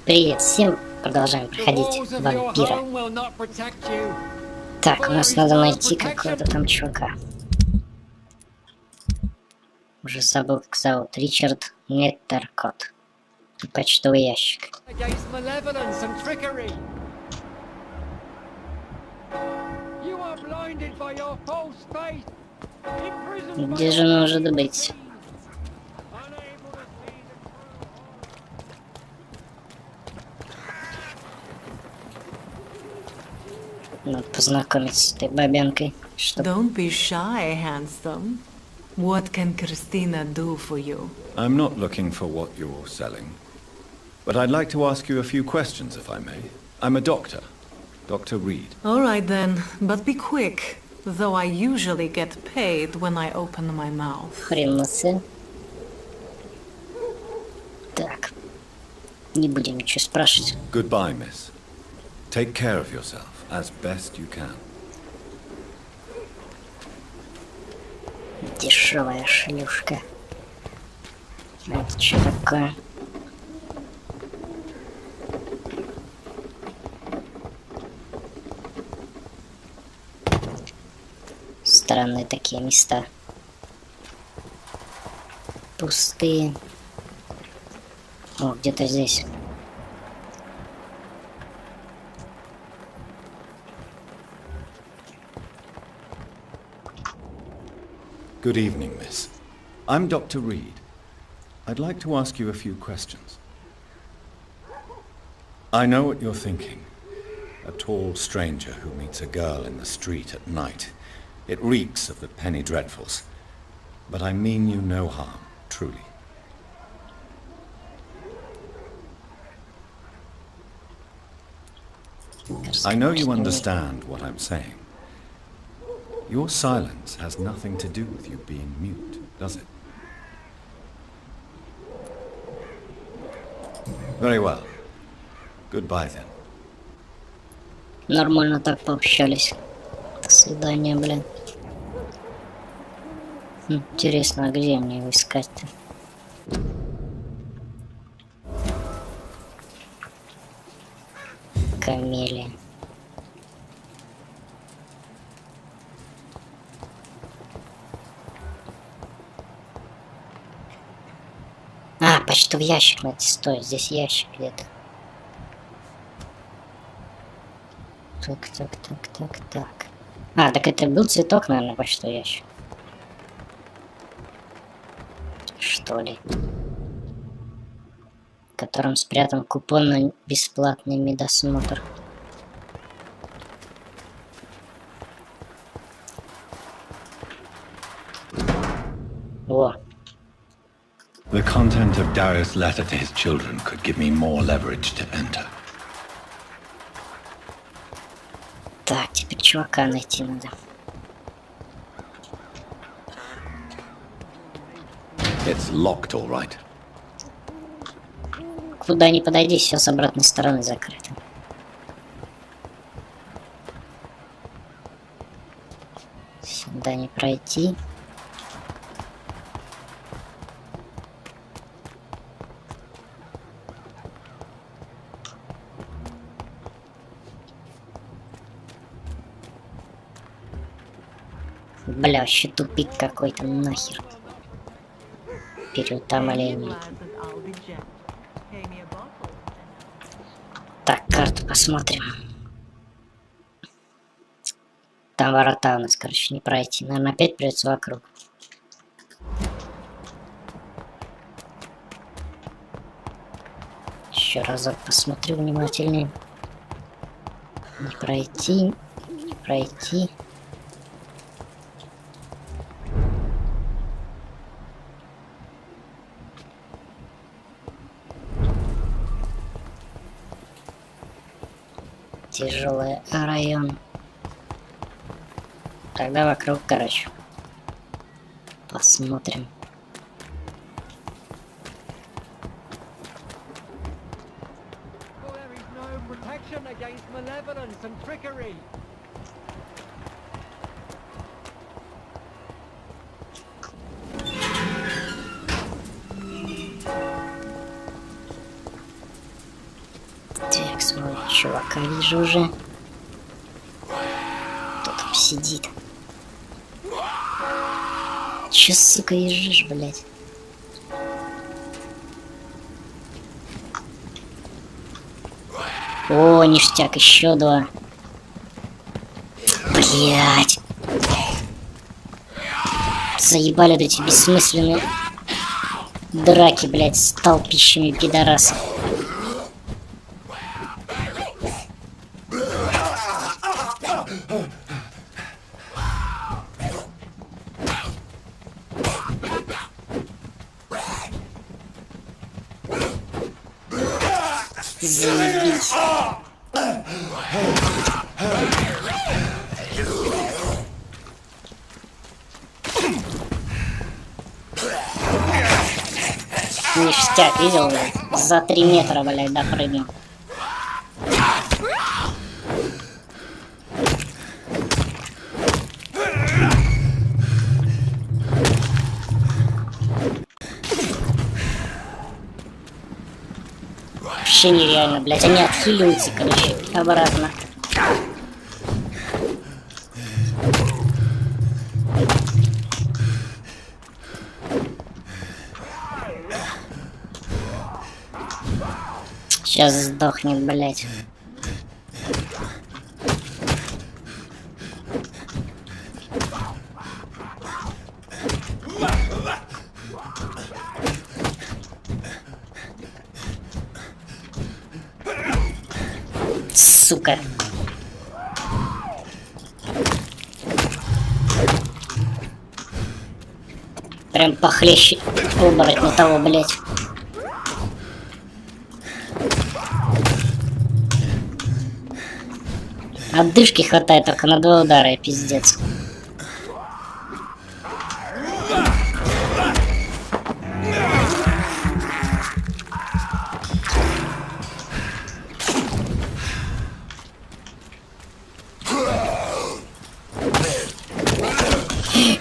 Привет всем! Продолжаем проходить вампира. Так, у нас надо найти какого-то там чувака. Уже забыл, как зовут. Ричард Неттеркот. Почтовый ящик. Где же может быть? Надо познакомиться с этой бабенкой. Don't be shy, handsome. What can Christina do for you? I'm not looking for what you're selling, but I'd like to ask you a few questions, if I may. I'm a doctor, Dr. Reid. All right then, but be quick, though I usually get paid when I open my mouth. Кормиться. Так, не будем ничего спрашивать. Goodbye, miss. Take care of yourself as best you can. Дешевая шлюшка. Это что такое? Странные такие места. Пустые. О, где-то здесь. Good evening, miss. I'm Dr. Reid. I'd like to ask you a few questions. I know what you're thinking. A tall stranger who meets a girl in the street at night. It reeks of the penny dreadfuls. But I mean you no harm, truly. I know you understand what I'm saying. Your silence has nothing to do with you being mute, does it? Very well. Goodbye then. Нормально так пообщались. До свидания, блин. Интересно, а где мне его искать-то? Камелия. А, почтовый ящик найти стоит. Здесь ящик где-то. Так. А, так это был цветок, наверное, почтовый ящик. Что ли? В котором спрятан купон на бесплатный медосмотр. О. The content of Darius' letter to his children could give me more leverage to enter. Так, теперь чувака найти надо. It's locked, all right. Куда ни подойди, все с обратной стороны закрыто. Сюда не пройти. Бля, вообще тупик какой-то, нахер. Переутомление. Так, карту посмотрим. Там ворота у нас, короче, не пройти. Наверное, опять придется вокруг. Еще разок посмотрю внимательнее. Не пройти, не пройти. Тяжелый район. Тогда вокруг, короче. Посмотрим. Чувака вижу уже. Кто там сидит? Че, сука, езжишь, блядь? О, ништяк, еще два. Блядь. Заебали вот эти бессмысленные драки, блядь, с толпищами пидорасов. Заебись. Ништяк, видел, блядь? За 3 метра, блядь, допрыгнул. Вообще нереально, блядь. Они отхиливаются, короче, обратно. Сейчас сдохнет, блядь. Сука. Прям похлеще оборотня того, блядь. Отдышки хватает только на 2 удара, и пиздец.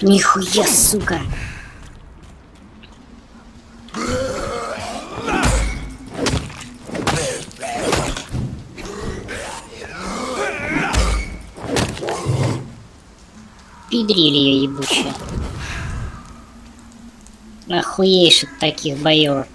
Нихуя, сука. Пидрили ее ебучие. Охуеешь от таких боев.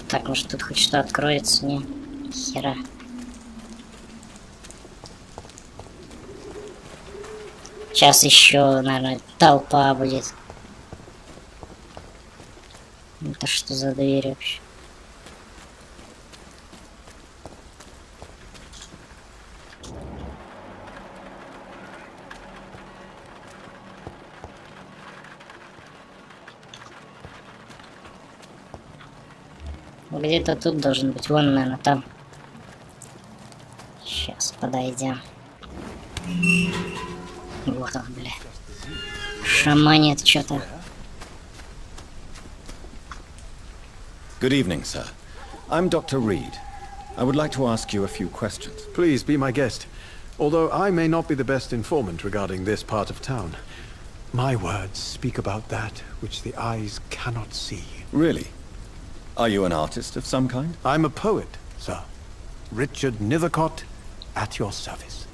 Так, может тут хоть что откроется? Не, хера. Сейчас еще, наверное, толпа будет. Это что за дверь вообще? Где-то тут должен быть. Вон, наверное, там. Сейчас подойдем. Вот он, бля. Шаманит что-то. Good evening, sir. I'm Dr. Reid. I would like to ask you a few questions. Please be my guest. Although I may not be the best informant regarding this part of town, my words speak about that which the eyes cannot see. Really? Are you an artist of some kind? I'm a poet, sir. Richard Nethercott, at your service.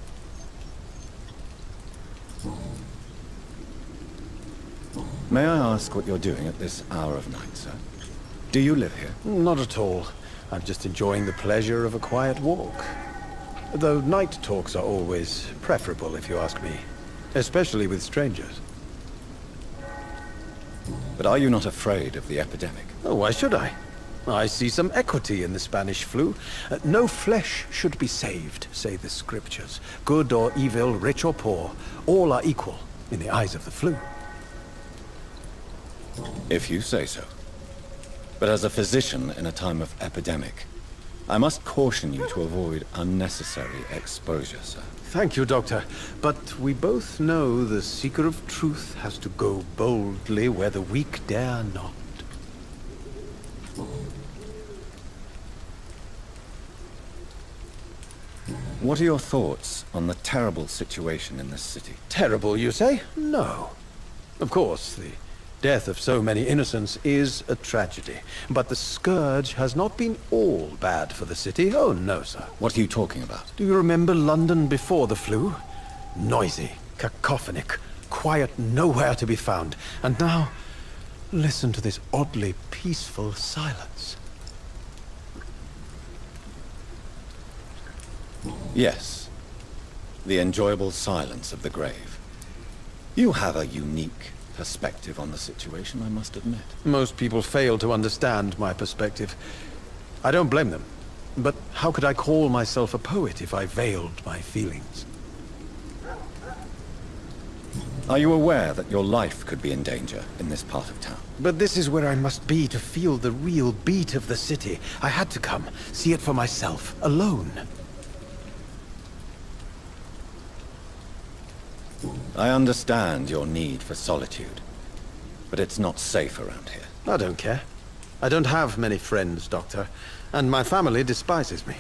May I ask what you're doing at this hour of night, sir? Do you live here? Not at all. I'm just enjoying the pleasure of a quiet walk. Though night talks are always preferable, if you ask me. Especially with strangers. But are you not afraid of the epidemic? Oh, why should I? I see some equity in the Spanish flu. No flesh should be saved, say the scriptures. Good or evil, rich or poor, all are equal in the eyes of the flu. If you say so. But as a physician in a time of epidemic, I must caution you to avoid unnecessary exposure, sir. Thank you, Doctor. But we both know the seeker of truth has to go boldly where the weak dare not. What are your thoughts on the terrible situation in this city? Terrible, you say? No. Of course, the death of so many innocents is a tragedy. But the scourge has not been all bad for the city. Oh, no, sir. What are you talking about? Do you remember London before the flu? Noisy, cacophonic, quiet nowhere to be found. And now, listen to this oddly peaceful silence. Yes. The enjoyable silence of the grave. You have a unique perspective on the situation, I must admit. Most people fail to understand my perspective. I don't blame them. But how could I call myself a poet if I veiled my feelings? Are you aware that your life could be in danger in this part of town? But this is where I must be to feel the real beat of the city. I had to come, see it for myself, alone. I understand your need for solitude, but it's not safe around here. I don't care. I don't have many friends, Doctor, and my family despises me.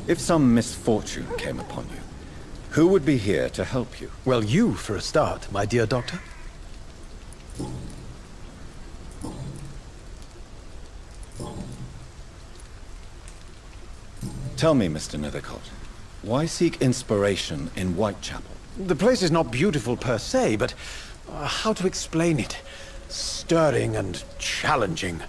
If some misfortune came upon you, who would be here to help you? Well, you for a start, my dear Doctor. Tell me, Mr. Nethercott, why seek inspiration in Whitechapel? The place is not beautiful per se, but how to explain it? Stirring and challenging.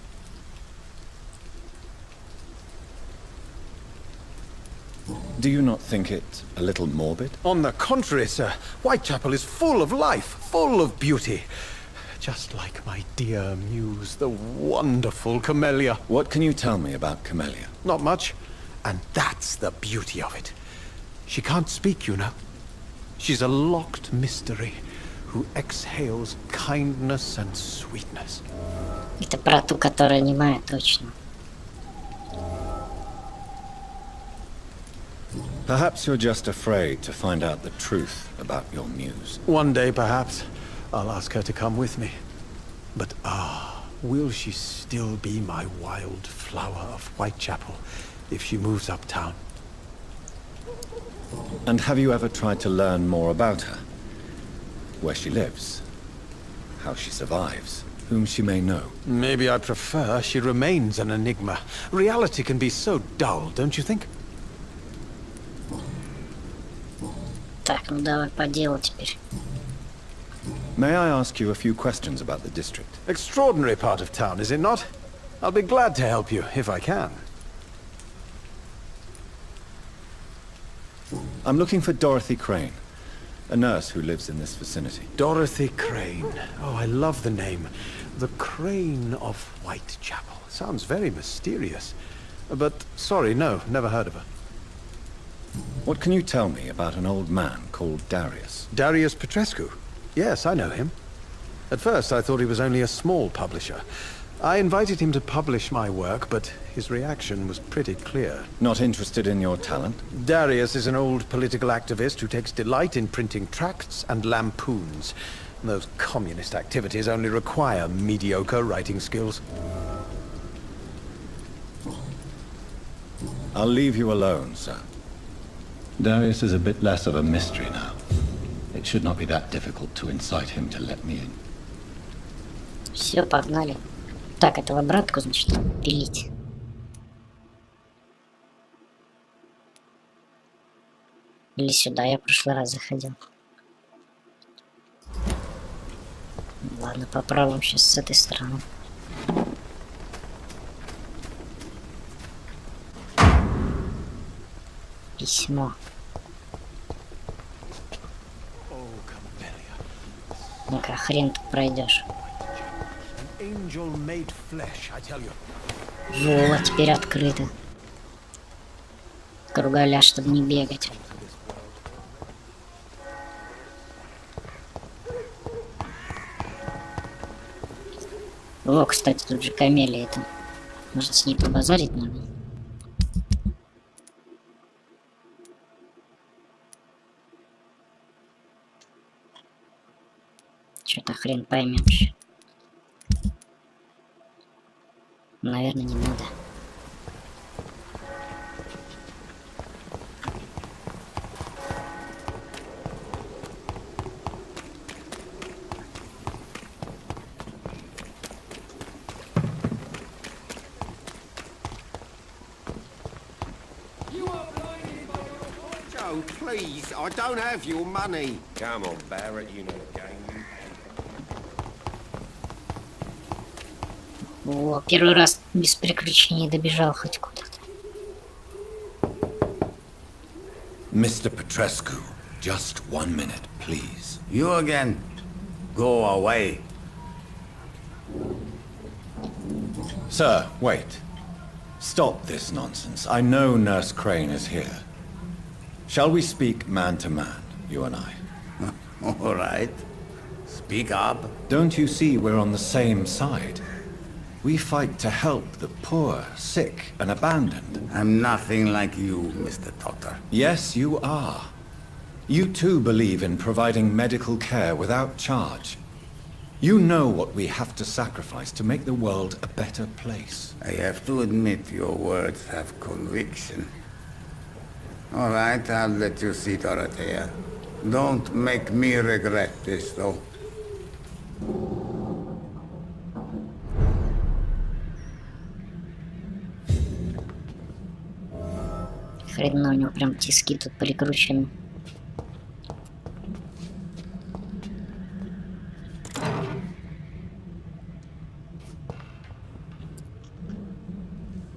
Do you not think it a little morbid? On the contrary, sir, Whitechapel is full of life, full of beauty. Just like my dear muse, the wonderful Camellia. What can you tell me about Camellia? Not much, and that's the beauty of it. She can't speak, you know. She's a locked mystery who exhales kindness and sweetness. Это про ту, которая немая, точно. Perhaps you're just afraid to find out the truth about your muse. One day, perhaps, I'll ask her to come with me. But will she still be my wild flower of Whitechapel if she moves uptown? And have you ever tried to learn more about her? Where she lives? How she survives? Whom she may know? Maybe I prefer she remains an enigma. Reality can be so dull, don't you think? Так, ну давай по делу теперь. May I ask you a few questions about the district? Extraordinary part of town, is it not? I'll be glad to help you, if I can. I'm looking for Dorothy Crane, a nurse who lives in this vicinity. Dorothy Crane. Oh, I love the name. The Crane of Whitechapel. Sounds very mysterious. But, sorry, no, never heard of her. What can you tell me about an old man called Darius? Darius Petrescu? Yes, I know him. At first, I thought he was only a small publisher. I invited him to publish my work, but his reaction was pretty clear. Not interested in your talent? Darius is an old political activist who takes delight in printing tracts and lampoons. Those communist activities only require mediocre writing skills. I'll leave you alone, sir. Darius is a bit less of a mystery now. It should not be that difficult to incite him to let me in. Все, погнали. Так, этого братку, значит, пилить. Или сюда я в прошлый раз заходил. Ладно, попробуем сейчас с этой стороны. Письмо. Ну-ка, хрен тут пройдешь. Вот, теперь открыто. Кругаля, чтобы не бегать. О, кстати, тут же камелия это. Может, с ней побазарить надо? Что-то хрен поймешь. Наверное, не надо. No, please, I don't have your money. Come on, Barrett, you know the game. О, первый раз без приключений добежал хоть куда-то. Mr. Petrescu, just 1 minute, please. You again? Go away. Sir, wait. Stop this nonsense. I know Nurse Crane is here. Shall we speak man to man, you and I? All right. Speak up. Don't you see we're on the same side? We fight to help the poor, sick, and abandoned. I'm nothing like you, Mr. Doctor. Yes, you are. You too believe in providing medical care without charge. You know what we have to sacrifice to make the world a better place. I have to admit your words have conviction. All right, I'll let you see Dorothea. Don't make me regret this, though. Хрена у него прям тиски тут прикручены.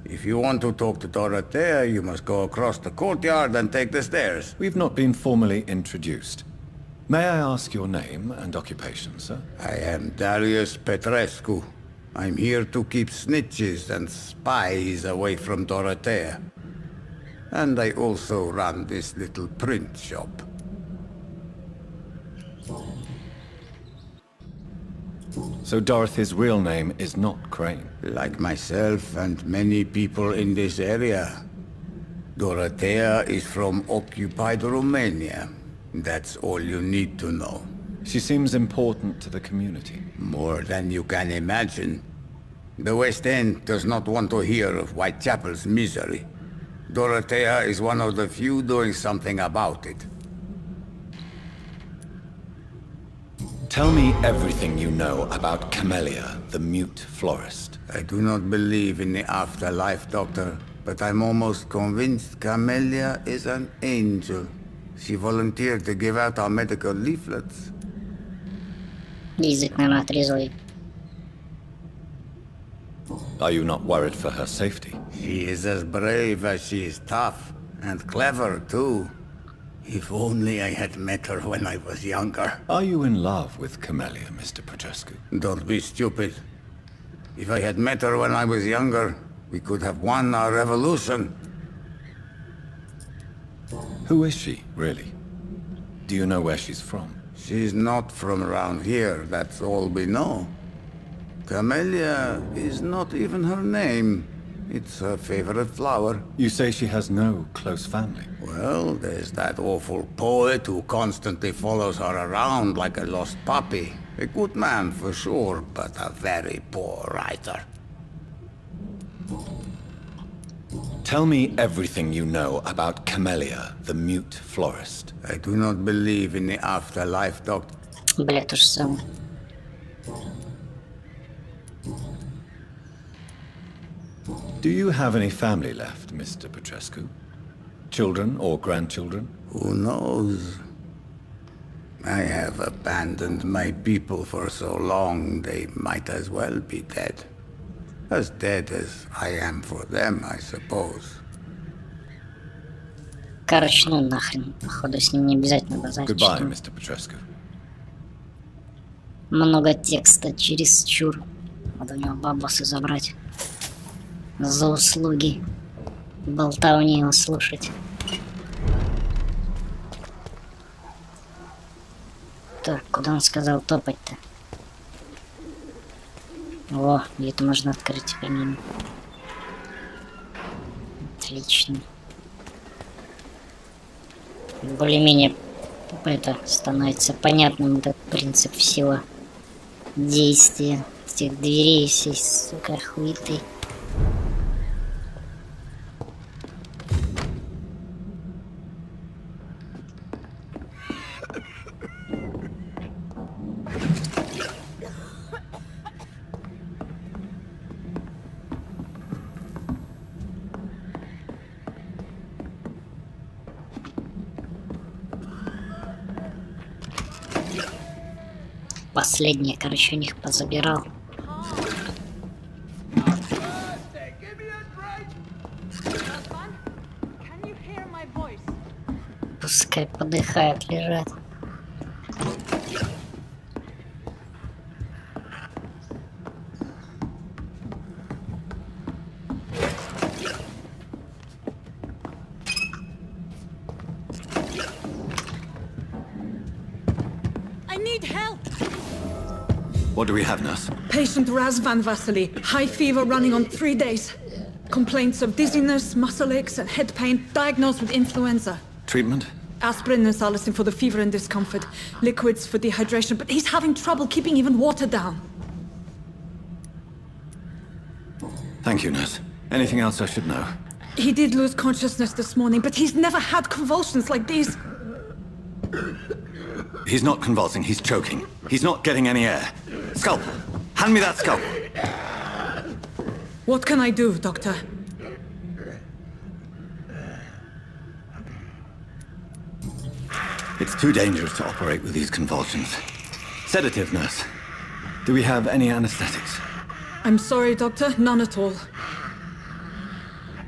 If you want to talk to Dorothea, you must go across the courtyard and take the stairs. We've not been formally introduced. May I ask your name and occupation, sir? I am Darius Petrescu. I'm here to keep snitches and spies away from Dorothea. And I also run this little print shop. So Dorothy's real name is not Crane. Like myself and many people in this area, Dorothea is from occupied Romania. That's all you need to know. She seems important to the community. More than you can imagine. The West End does not want to hear of Whitechapel's misery. Dorothea is one of the few doing something about it. Tell me everything you know about Camellia, the mute florist. I do not believe in the afterlife, Doctor, but I'm almost convinced Camellia is an angel. She volunteered to give out our medical leaflets. Язык, наверное, отрезал ей. Are you not worried for her safety? She is as brave as she is tough, and clever, too. If only I had met her when I was younger. Are you in love with Camellia, Mr. Petrescu? Don't be stupid. If I had met her when I was younger, we could have won our revolution. Who is she, really? Do you know where she's from? She's not from around here, that's all we know. Camellia is not even her name. It's her favorite flower. You say she has no close family. Well, there's that awful poet who constantly follows her around like a lost puppy. A good man for sure, but a very poor writer. Tell me everything you know about Camellia, the mute florist. I do not believe in the afterlife, Doctor. Бля, то же самое. Do you have any family left, Mr. Petrescu? Children or grandchildren? Who knows? I have abandoned my people for so long, they might as well be dead. As dead as I am for them, I suppose. Короче, ну нахрен. Походу, с ним не обязательно базарить. Goodbye, Mr. Petrescu. Много текста, чересчур. Надо у него бабосы забрать. За услуги. Болтовни его слушать. Так, куда он сказал топать-то? О, и это можно открыть теперь мимо. Отлично. Более-менее это становится понятным этот принцип всего действия этих дверей всей, сука, хуеты. Последнее, короче, у них позабирал. Пускай подыхают, лежат. I need help. What do we have, nurse? Patient Razvan Vasily, high fever running on 3 days. Complaints of dizziness, muscle aches, and head pain, diagnosed with influenza. Treatment? Aspirin and salicin for the fever and discomfort. Liquids for dehydration, but he's having trouble keeping even water down. Thank you, nurse. Anything else I should know? He did lose consciousness this morning, but he's never had convulsions like these. He's not convulsing, he's choking. He's not getting any air. Scalpel! Hand me that scalpel! What can I do, Doctor? It's too dangerous to operate with these convulsions. Sedative, nurse. Do we have any anesthetics? I'm sorry, Doctor, none at all.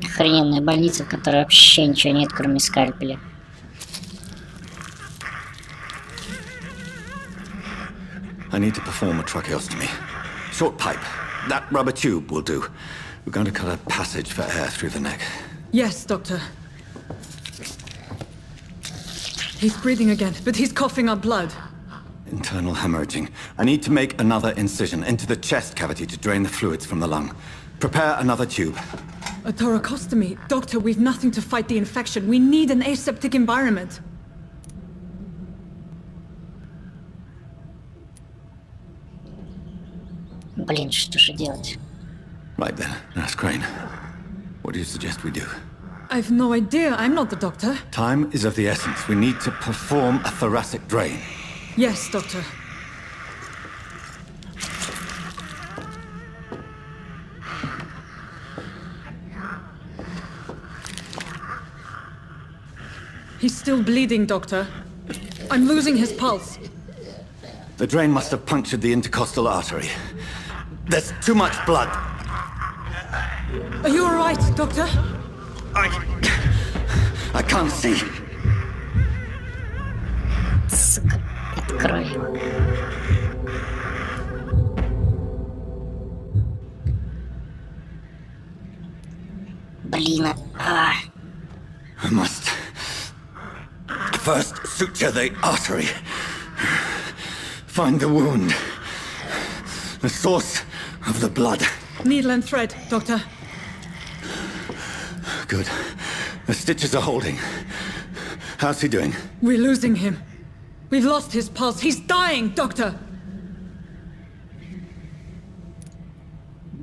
Охрененная больница, в которой вообще ничего нет, кроме скальпеля. I need to perform a tracheostomy. Short pipe. That rubber tube will do. We're going to cut a passage for air through the neck. Yes, Doctor. He's breathing again, but he's coughing up blood. Internal hemorrhaging. I need to make another incision into the chest cavity to drain the fluids from the lung. Prepare another tube. A thoracostomy? Doctor, we've nothing to fight the infection. We need an aseptic environment. Блин, что же делать? Right then, Nurse Crane. What do you suggest we do? I've no idea. I'm not the doctor. Time is of the essence. We need to perform a thoracic drain. Yes, Doctor. He's still bleeding, Doctor. I'm losing his pulse. The drain must have punctured the intercostal artery. There's too much blood. Are you all right, Doctor? I can't see. Сука, открой. Блин, I must first suture the artery. Find the wound. The source of the blood. Needle and thread, Doctor. Good. The stitches are holding. How's he doing? We're losing him. We've lost his pulse. He's dying, Doctor.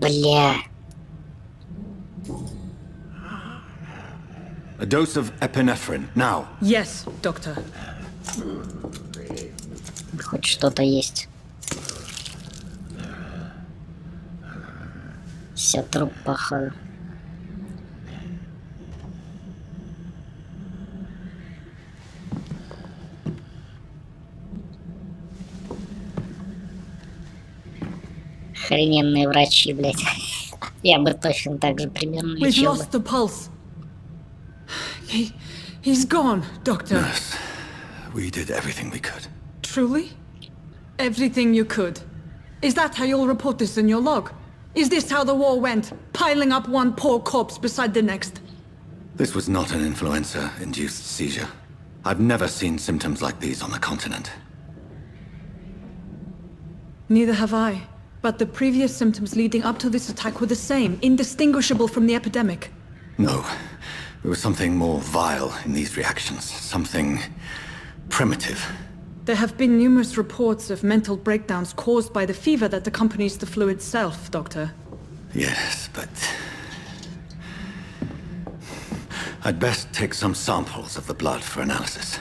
бля. A dose of epinephrine, now. Yes, Doctor. Хоть что-то есть. Все, труп, походу. Охрененные врачи, блядь. Я бы точно так же примерно We've лечил бы. lost the pulse. He's gone, Doctor. Nurse, we did everything we could. Truly? Everything you could. Is that how you'll report this in your log? Is this how the war went? Piling up one poor corpse beside the next? This was not an influenza-induced seizure. I've never seen symptoms like these on the continent. Neither have I. But the previous symptoms leading up to this attack were the same, indistinguishable from the epidemic. No. There was something more vile in these reactions. Something primitive. There have been numerous reports of mental breakdowns caused by the fever that accompanies the flu itself, Doctor. Yes, but... I'd best take some samples of the blood for analysis.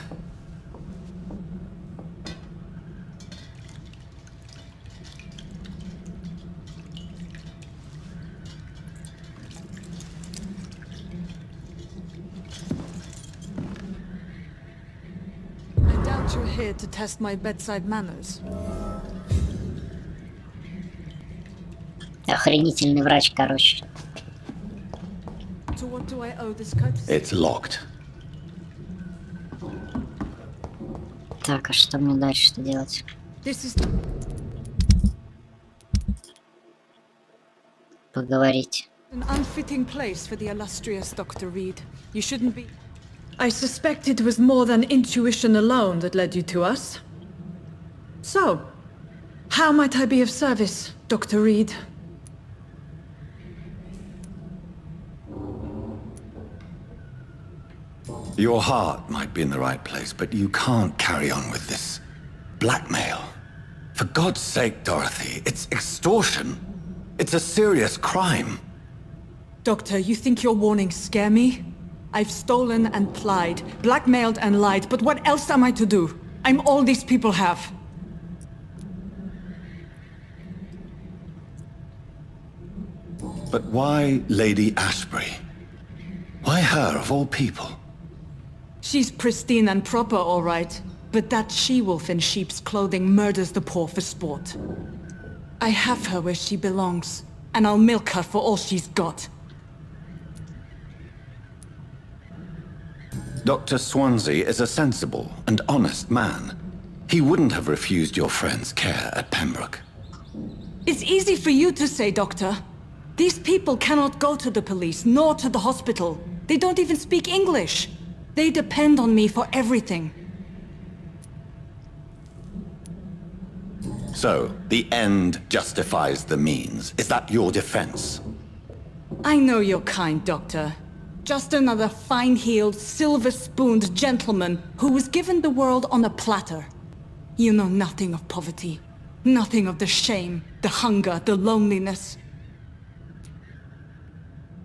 I doubt you're here to test my bedside manners. Охренительный врач, короче. To what do I owe this courtesy? It's locked. Так, а что мне дальше-то делать? This is Поговорить. an unfitting place for the illustrious Dr. Reid. You shouldn't be... I suspect it was more than intuition alone that led you to us. So, how might I be of service, Dr. Reid? Your heart might be in the right place, but you can't carry on with this blackmail. For God's sake, Dorothy, it's extortion. It's a serious crime. Doctor, you think your warnings scare me? I've stolen and lied, blackmailed and lied, but what else am I to do? I'm all these people have. But why Lady Ashbury? Why her, of all people? She's pristine and proper, all right. But that she-wolf in sheep's clothing murders the poor for sport. I have her where she belongs, and I'll milk her for all she's got. Dr. Swansea is a sensible and honest man. He wouldn't have refused your friend's care at Pembroke. It's easy for you to say, Doctor. These people cannot go to the police, nor to the hospital. They don't even speak English. They depend on me for everything. So, the end justifies the means. Is that your defense? I know you're kind, Doctor. Just another fine-heeled, silver-spooned gentleman who was given the world on a platter. You know nothing of poverty. Nothing of the shame, the hunger, the loneliness.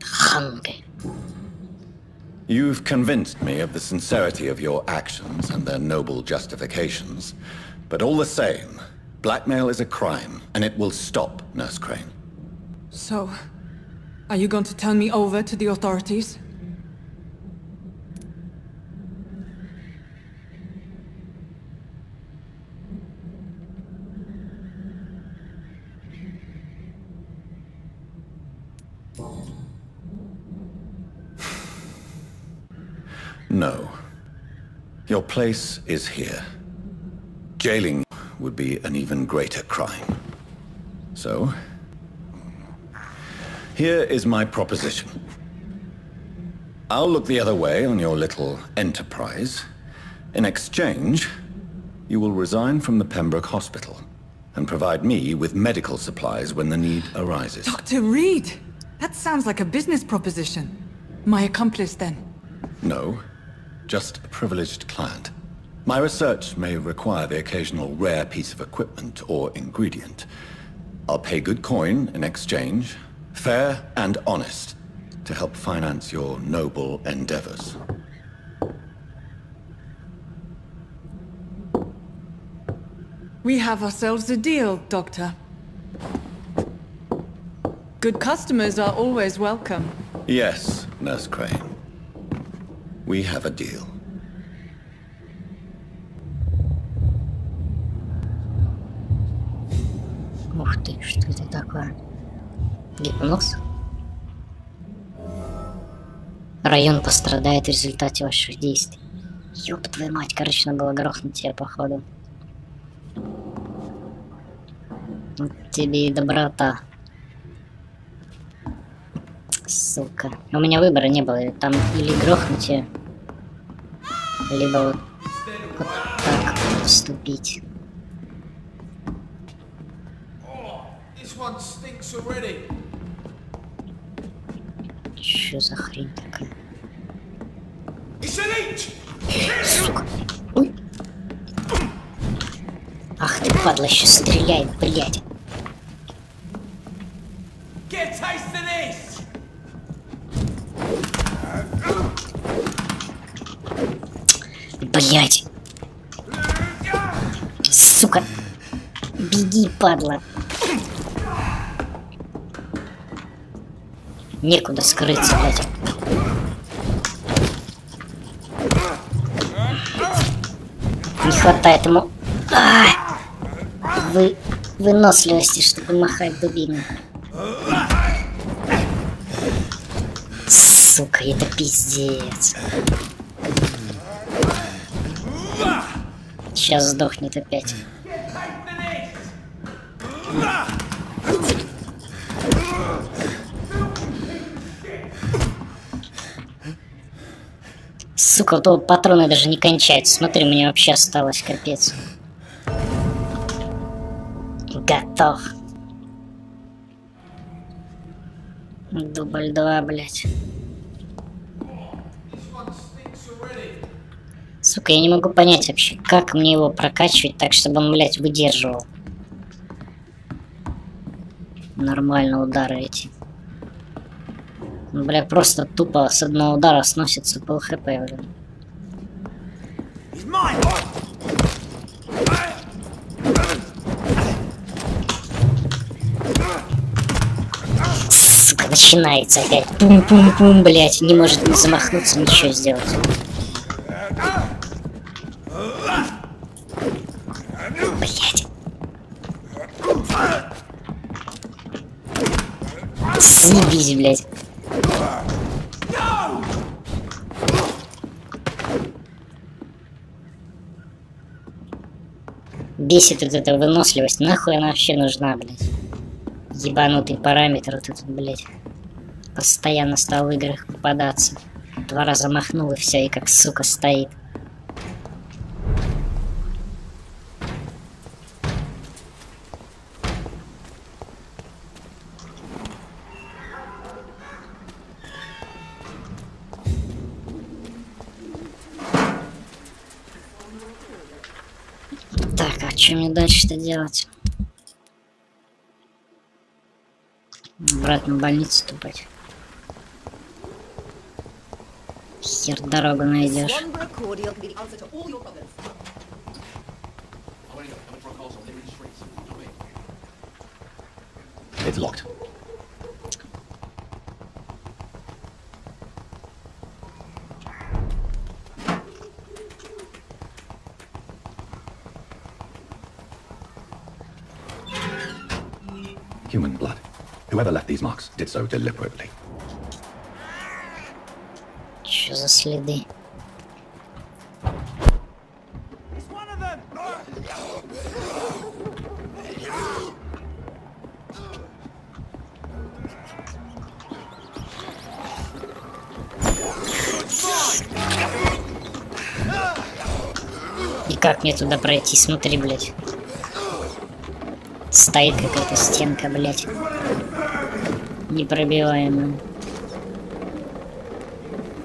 Hunger. You've convinced me of the sincerity of your actions and their noble justifications. But all the same, blackmail is a crime, and it will stop, Nurse Crane. So, are you going to turn me over to the authorities? No. Your place is here. Jailing would be an even greater crime. So, here is my proposition. I'll look the other way on your little enterprise. In exchange, you will resign from the Pembroke Hospital and provide me with medical supplies when the need arises. Dr. Reid! That sounds like a business proposition. My accomplice, then? No, just a privileged client. My research may require the occasional rare piece of equipment or ingredient. I'll pay good coin in exchange, fair and honest, to help finance your noble endeavors. We have ourselves a deal, Doctor. Good customers are always welcome. Yes, Nurse Crane. We have a deal. Ух ты, что это такое? Гипноз? Район пострадает в результате ваших действий. Ёб твою мать, короче, надо было грохнуть тебя, походу. Вот тебе и доброта. Сука. У меня выбора не было. Там или грохнуть ее, либо вот так поступить. Чё за хрень такая? Сука. Ой. Ах ты, падла, еще стреляет, блядь. Блядь. Сука. Беги, падла. Некуда скрыться, блядь. Не хватает ему выносливости, чтобы махать дубиной. Сука, это пиздец. Сейчас сдохнет опять. Сука, у того патроны даже не кончаются. Смотри, у меня вообще осталось, капец. Готов. Дубль 2, блядь. Сука, я не могу понять вообще, как мне его прокачивать так, чтобы он, блядь, выдерживал. Нормально удары эти. Бля, просто тупо с одного удара сносится пол хп, блин. Сука, начинается опять. Пум-пум-пум, блядь. Не может не замахнуться, ничего сделать. Блядь. Съебись, блядь. Бесит вот эта выносливость. Нахуй она вообще нужна, блядь. Ебанутый параметр вот этот, блядь. Постоянно стал в играх попадаться. 2 раза махнул и все, и как сука стоит. Так, а что мне дальше-то делать? Обратно в больницу тупать. Хер дорогу найдешь. It's locked. Human blood. Whoever left these marks did so deliberately. Что за следы? И как мне туда пройти? Смотри, блядь. Стоит какая-то стенка, блядь. Непробиваемая.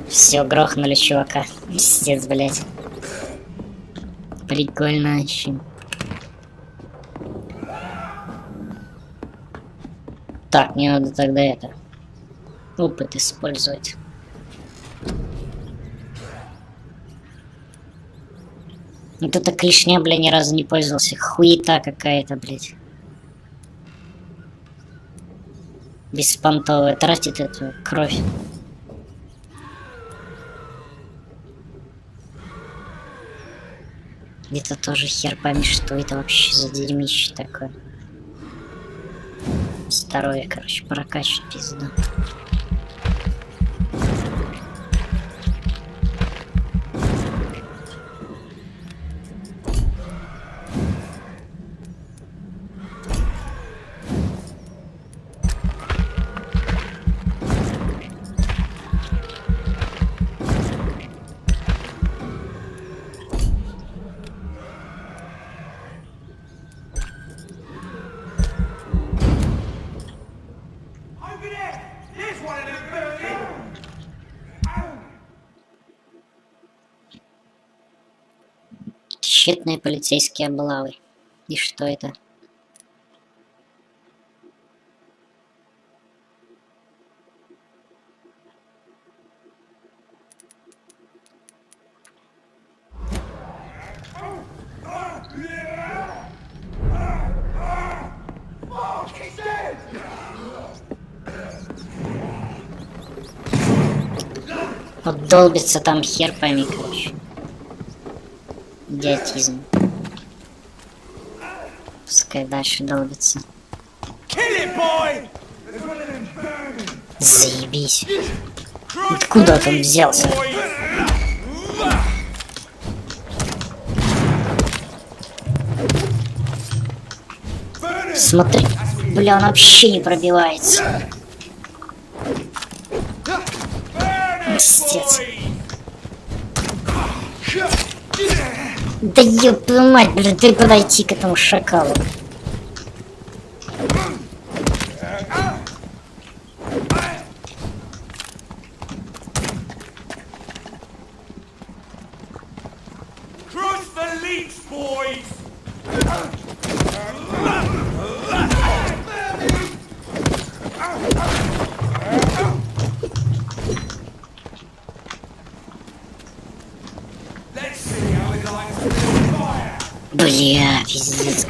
Все, грохнули чувака. Пиздец, блядь. Прикольно вообще. Так, мне надо тогда это... опыт использовать. Вот эта клешня, бля, ни разу не пользовался. Хуета какая-то, блядь. Беспонтовая. Тратит эту кровь. Это тоже хер пойми, что это вообще за дерьмище такое. Здоровье, короче, прокачивать пизда. Тщетные полицейские облавы. И что это? Вот долбится там хер пойми, короче. Идиотизм. Пускай дальше долбится. Заебись. Откуда он взялся? Смотри, бля, он вообще не пробивается. Пиздец. Да ёб твою мать, блин, ты подойти к этому шакалу. Бля, пиздец.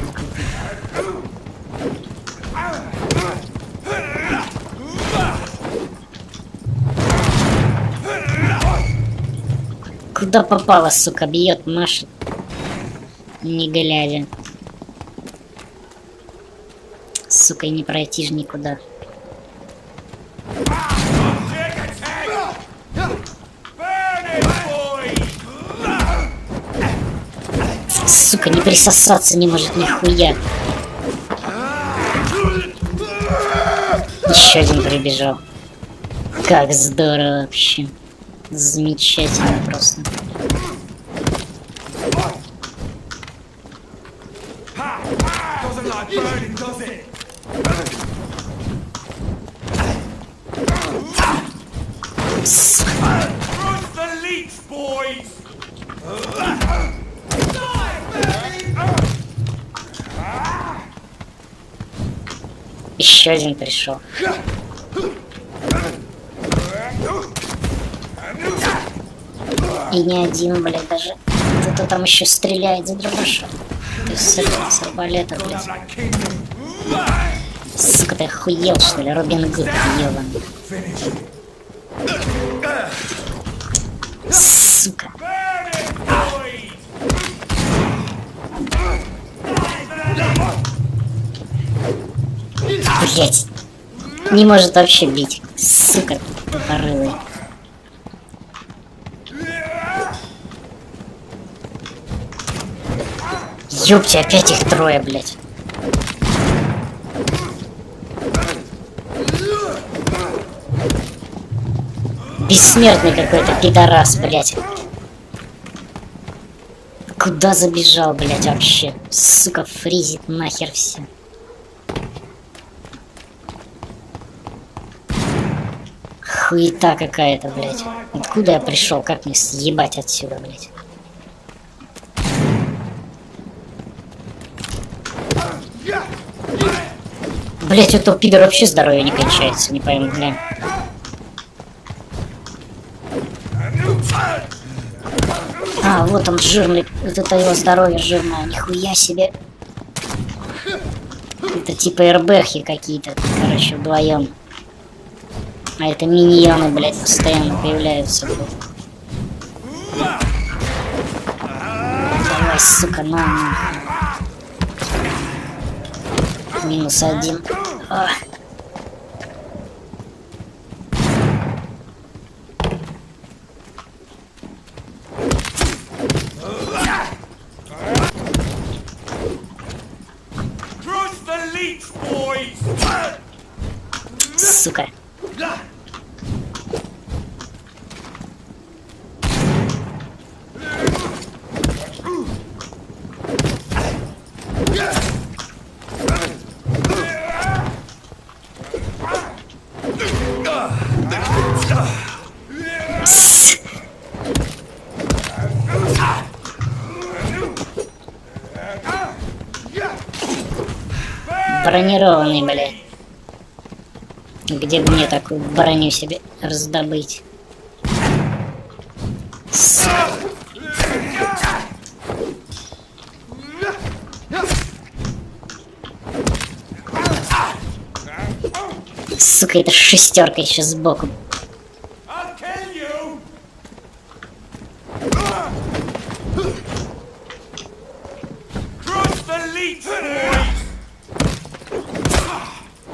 Куда попало, сука, бьет, машет, не глядя. Сука, и не пройти ж никуда. Сука, не присосаться не может нихуя. Еще один прибежал. Как здорово вообще. Замечательно просто. Еще один пришел. И не один, блядь, даже. Кто-то там еще стреляет за дробашом. То есть с арбалета, блядь. Сука, ты охуел, что ли? Робин Гуд, ёбаный. Сука. Блять. Не может вообще бить. Сука, тупорылый. Ёпти, опять их трое, блять. Бессмертный какой-то пидорас, блять. Куда забежал, блять, вообще? Сука, фризит нахер все. Хуета какая-то, блять. Откуда я пришел? Как мне съебать отсюда, блять? Блять, у этого пидора вообще здоровье не кончается, не пойму, бля. А, вот он жирный, вот это его здоровье жирное, нихуя себе. Это типа РБхи какие-то, короче, вдвоем. А это миньоны, блядь, постоянно появляются, блядь. Давай, сука, на. -1. А. Сука. Бронированный, блядь. Где бы мне такую броню себе раздобыть? Сука, это шестерка еще сбоку.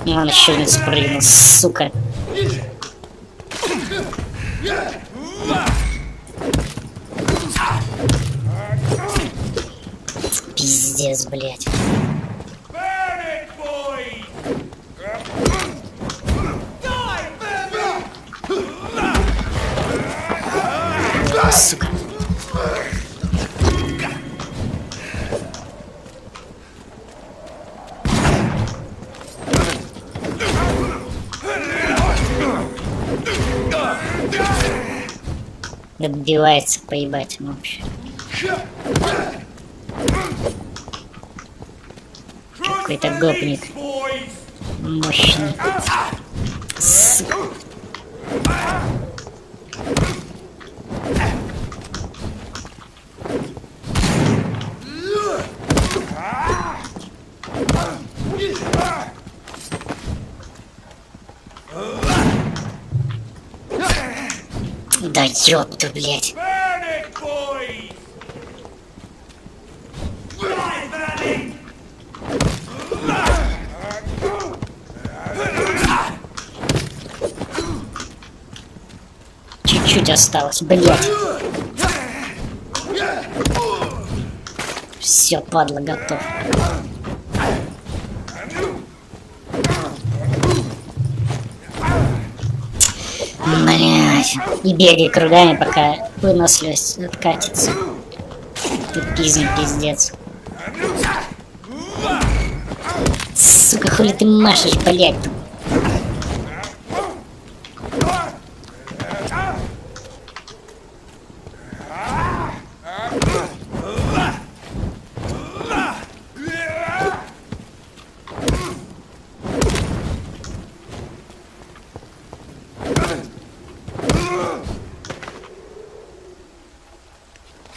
Он еще не спрыгнул, сука. Пиздец, блядь. Сука. Добивается поебать ему вообще. Какой-то гопник. Мощный. Сука. Да ёпта, блядь. Чуть-чуть осталось, блядь. Все, падла, готов. Блядь. И бегай кругами, пока выносливость откатится. Ты пизный пиздец. Сука, хули ты машешь, блядь.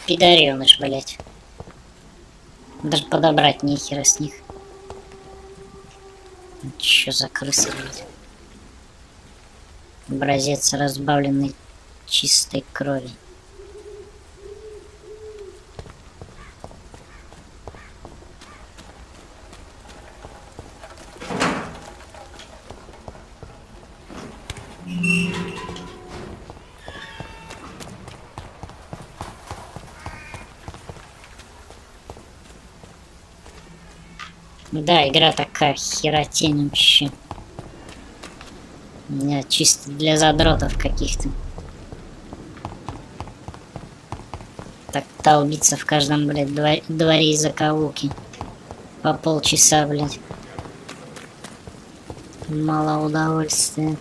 Пидореныш, блять. Даже подобрать нехера с них. Чё за крысы, блять? Образец разбавленной чистой крови. Да, игра такая херотень вообще. У меня чисто для задротов каких-то. Так толбиться в каждом, блядь, дворе и закоулке. По полчаса, блядь. Мало удовольствия.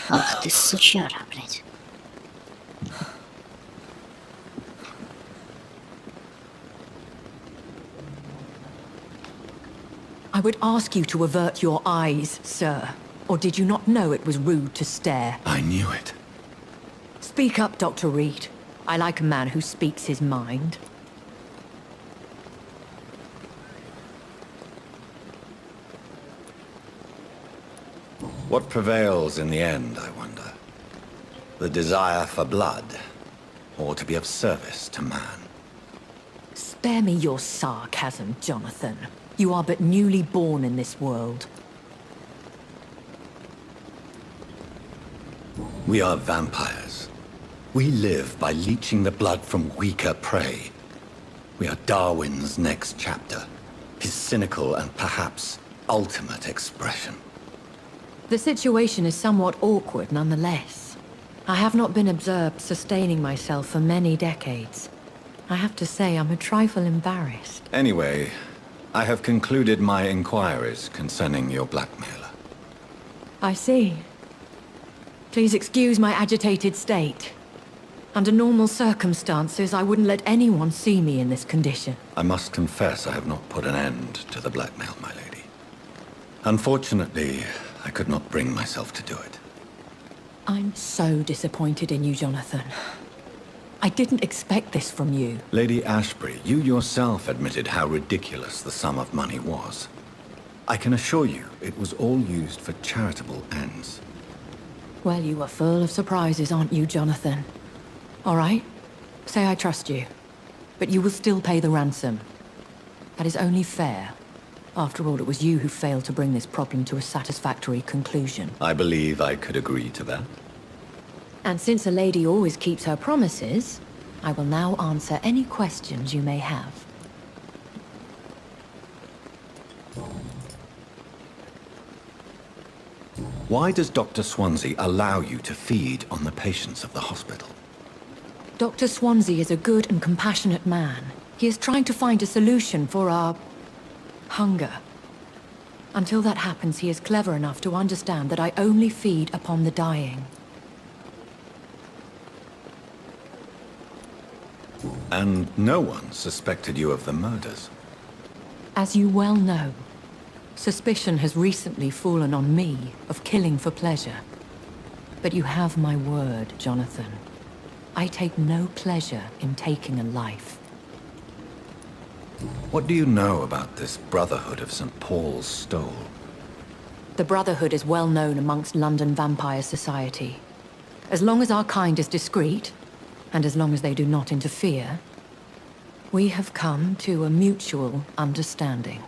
Ах ты, сучара, блядь. I would ask you to avert your eyes, sir. Or did you not know it was rude to stare? I knew it. Speak up, Dr. Reid. I like a man who speaks his mind. What prevails in the end, I wonder? The desire for blood, or to be of service to man? Spare me your sarcasm, Jonathan. You are but newly born in this world. We are vampires. We live by leeching the blood from weaker prey. We are Darwin's next chapter, his cynical and perhaps ultimate expression. The situation is somewhat awkward nonetheless. I have not been observed sustaining myself for many decades. I have to say I'm a trifle embarrassed. Anyway, I have concluded my inquiries concerning your blackmailer. I see. Please excuse my agitated state. Under normal circumstances, I wouldn't let anyone see me in this condition. I must confess I have not put an end to the blackmail, my lady. Unfortunately, I could not bring myself to do it. I'm so disappointed in you, Jonathan. I didn't expect this from you. Lady Ashbury, you yourself admitted how ridiculous the sum of money was. I can assure you it was all used for charitable ends. Well, you are full of surprises, aren't you, Jonathan? All right, say I trust you, but you will still pay the ransom. That is only fair. After all, it was you who failed to bring this problem to a satisfactory conclusion. I believe I could agree to that. And since a lady always keeps her promises, I will now answer any questions you may have. Why does Dr. Swansea allow you to feed on the patients of the hospital? Dr. Swansea is a good and compassionate man. He is trying to find a solution for our hunger. Until that happens, he is clever enough to understand that I only feed upon the dying. And no one suspected you of the murders? As you well know, suspicion has recently fallen on me of killing for pleasure. But you have my word, Jonathan. I take no pleasure in taking a life. What do you know about this Brotherhood of St. Paul's Stole? The Brotherhood is well known amongst London vampire society. As long as our kind is discreet, and as long as they do not interfere, we have come to a mutual understanding.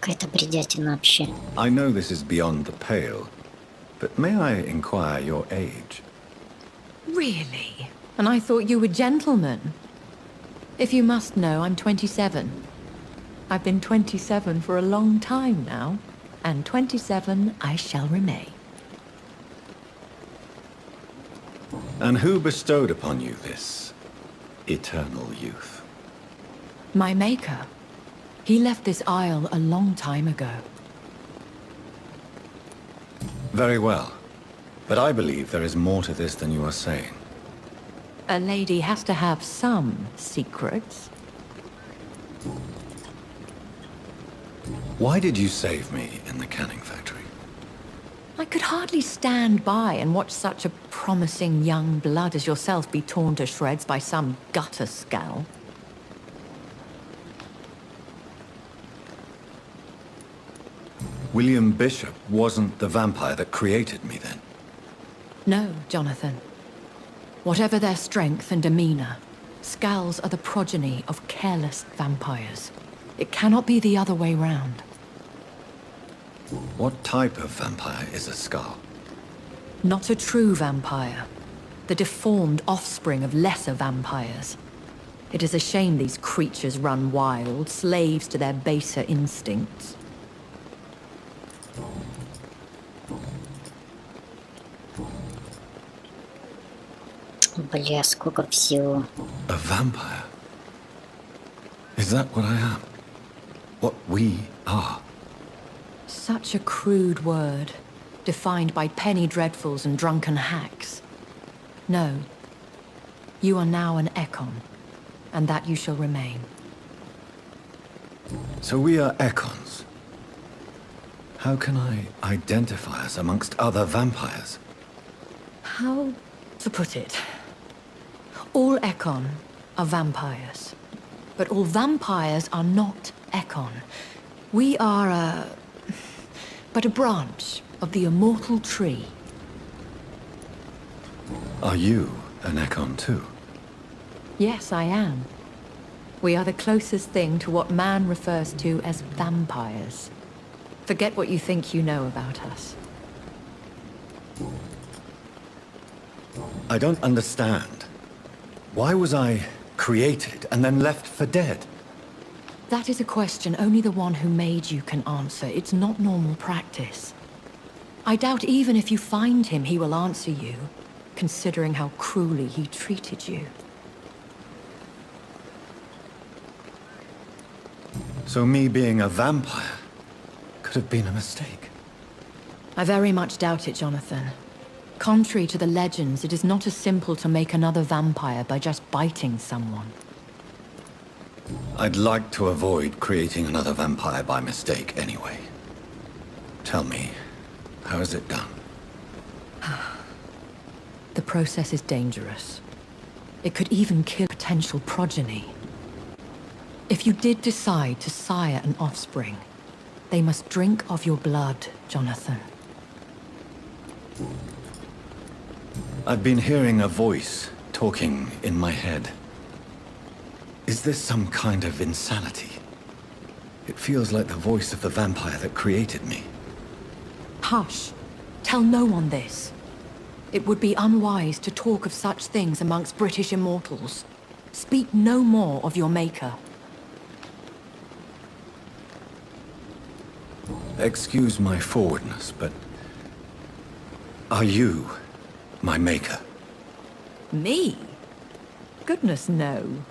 Какая-то бредятина вообще. I know this is beyond the pale, but may I inquire your age? Really? And I thought you were gentlemen. If you must know, I'm 27. I've been 27 for a long time now, and 27 I shall remain. And who bestowed upon you this eternal youth? My maker. He left this isle a long time ago. Very well. But I believe there is more to this than you are saying. A lady has to have some secrets. Why did you save me in the canning factory? I could hardly stand by and watch such a promising young blood as yourself be torn to shreds by some gutter scowl. William Bishop wasn't the vampire that created me then? No, Jonathan. Whatever their strength and demeanor, Scowls are the progeny of careless vampires. It cannot be the other way round. What type of vampire is a Scowl? Not a true vampire. The deformed offspring of lesser vampires. It is a shame these creatures run wild, slaves to their baser instincts. Бля, сколько всего. A vampire? Is that what I am? What we are? Such a crude word, defined by penny dreadfuls and drunken hacks. No. You are now an Ekon, and that you shall remain. So we are Ekons. How can I identify us amongst other vampires? How to put it? All Ekon are vampires. But all vampires are not Ekon. We are but a branch of the immortal tree. Are you an Ekon too? Yes, I am. We are the closest thing to what man refers to as vampires. Forget what you think you know about us. I don't understand. Why was I created and then left for dead? That is a question only the one who made you can answer. It's not normal practice. I doubt even if you find him, he will answer you, considering how cruelly he treated you. So me being a vampire could have been a mistake. I very much doubt it, Jonathan. Contrary to the legends, it is not as simple to make another vampire by just biting someone. I'd like to avoid creating another vampire by mistake anyway. Tell me, how is it done? The process is dangerous. It could even kill potential progeny. If you did decide to sire an offspring, they must drink of your blood, Jonathan. I've been hearing a voice talking in my head. Is this some kind of insanity? It feels like the voice of the vampire that created me. Hush. Tell no one this. It would be unwise to talk of such things amongst British immortals. Speak no more of your maker. Excuse my forwardness, but are you my maker? Me? Goodness, no.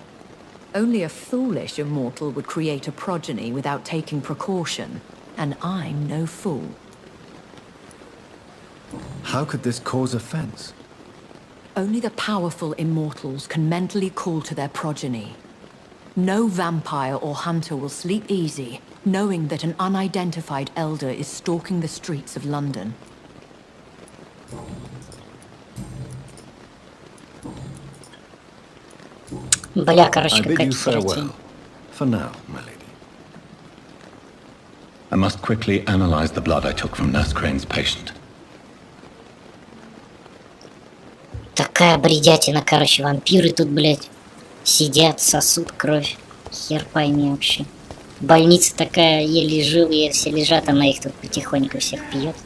Only a foolish immortal would create a progeny without taking precaution, and I'm no fool. How could this cause offense? Only the powerful immortals can mentally call to their progeny. No vampire or hunter will sleep easy, knowing that an unidentified elder is stalking the streets of London. Бля, короче, I bid you какая-то херня. farewell. For now, my lady. I must quickly analyze the blood I took from Nurse Crane's patient. Такая бредятина, короче, вампиры тут, блядь, сидят, сосут кровь. Хер пойми вообще. Больница такая, еле живые, все лежат, она их тут потихоньку всех пьет.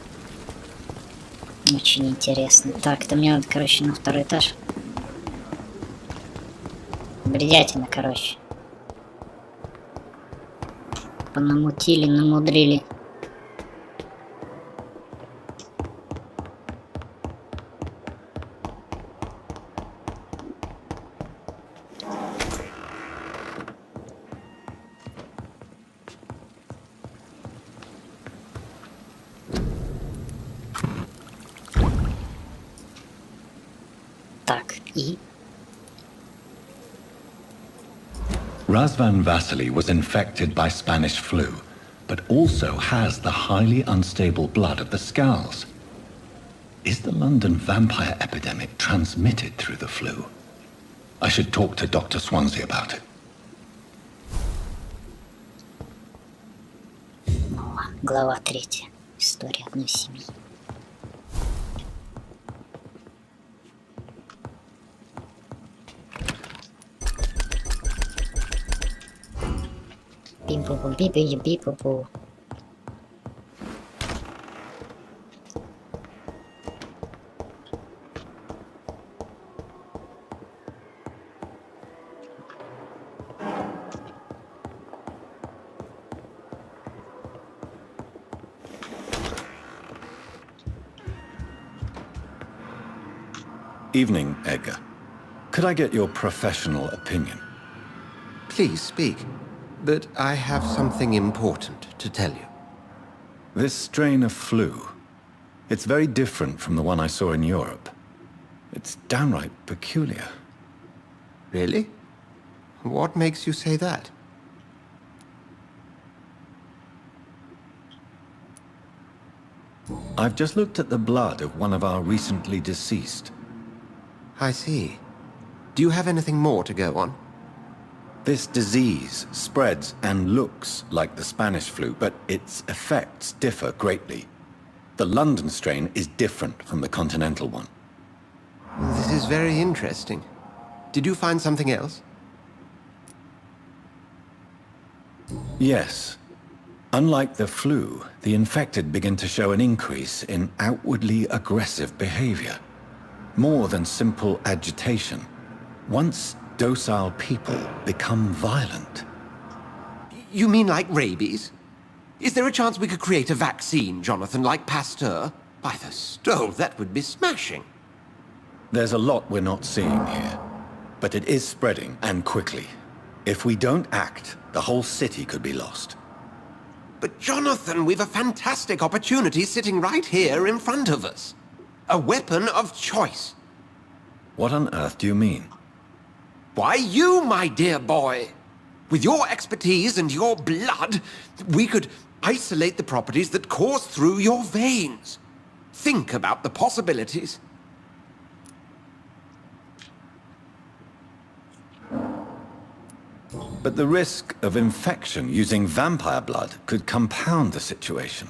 Очень интересно. Так, это мне надо, короче, на второй этаж. Бредятина, короче. Понамутили, намудрили. Так, и... Razvan Vasily was infected by Spanish flu, but also has the highly unstable blood of the Scowls. Is the London vampire epidemic transmitted through the flu? I should talk to Dr. Swansea about it. Глава 3. История одной семьи. Пим-пу-пу-пи-пи-пи-пу-пу. Evening, Edgar. Could I get your professional opinion? Please speak, but I have something important to tell you. This strain of flu, it's very different from the one I saw in Europe. It's downright peculiar. Really? What makes you say that? I've just looked at the blood of one of our recently deceased. I see. Do you have anything more to go on? This disease spreads and looks like the Spanish flu, but its effects differ greatly. The London strain is different from the continental one. This is very interesting. Did you find something else? Yes. Unlike the flu, the infected begin to show an increase in outwardly aggressive behavior. More than simple agitation. Once docile people become violent. You mean like rabies? Is there a chance we could create a vaccine, Jonathan, like Pasteur? By the stove, that would be smashing. There's a lot we're not seeing here. But it is spreading, and quickly. If we don't act, the whole city could be lost. But Jonathan, we've a fantastic opportunity sitting right here in front of us. A weapon of choice. What on earth do you mean? Why, you, my dear boy. With your expertise and your blood, we could isolate the properties that course through your veins. Think about the possibilities. But the risk of infection using vampire blood could compound the situation.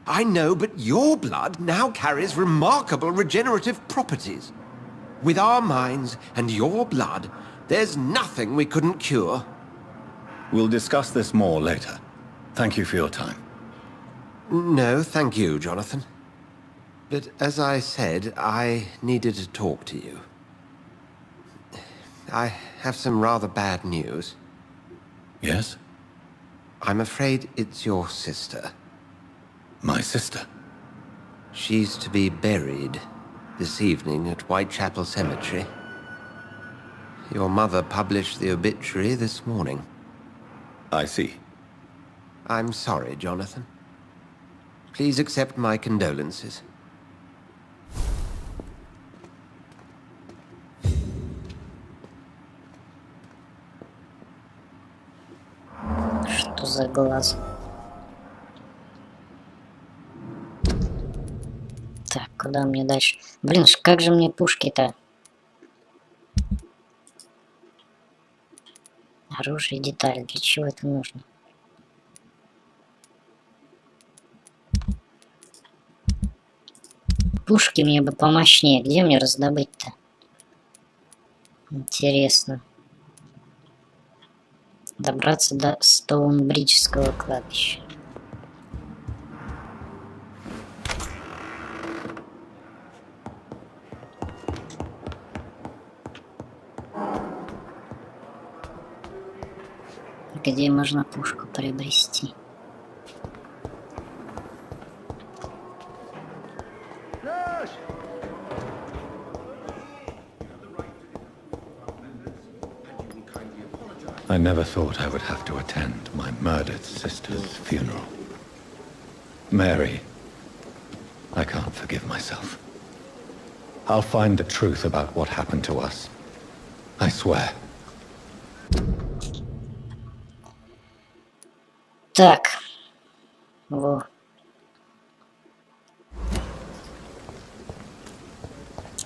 I know, but your blood now carries remarkable regenerative properties. With our minds and your blood, there's nothing we couldn't cure. We'll discuss this more later. Thank you for your time. No, thank you, Jonathan. But as I said, I needed to talk to you. I have some rather bad news. Yes? I'm afraid it's your sister. My sister? She's to be buried this evening at Whitechapel Cemetery. Your mother published the obituary this morning. I see. I'm sorry, Jonathan. Please accept my condolences. Что за глаз? Так, куда мне дальше? Блин, как же мне пушки-то? Оружие и детали. Для чего это нужно? Пушки мне бы помощнее. Где мне раздобыть-то? Интересно. Добраться до Стоунбриджского кладбища. Где можно пушку приобрести? I never thought I would have to attend my murdered sister's funeral. Mary, I can't forgive myself. I'll find the truth about what happened to us. I swear. Так. Во.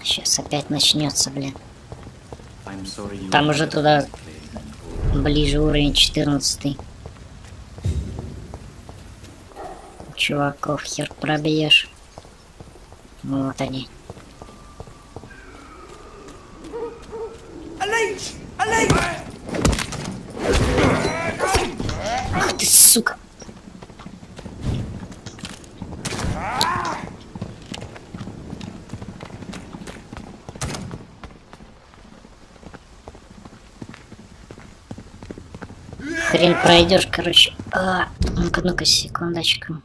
Сейчас опять начнется, блин. Там уже туда ближе уровень 14. Чуваков хер пробьешь. Вот они. Ах ты, сука! Хрен пройдешь, короче. Ну-ка, секундочку.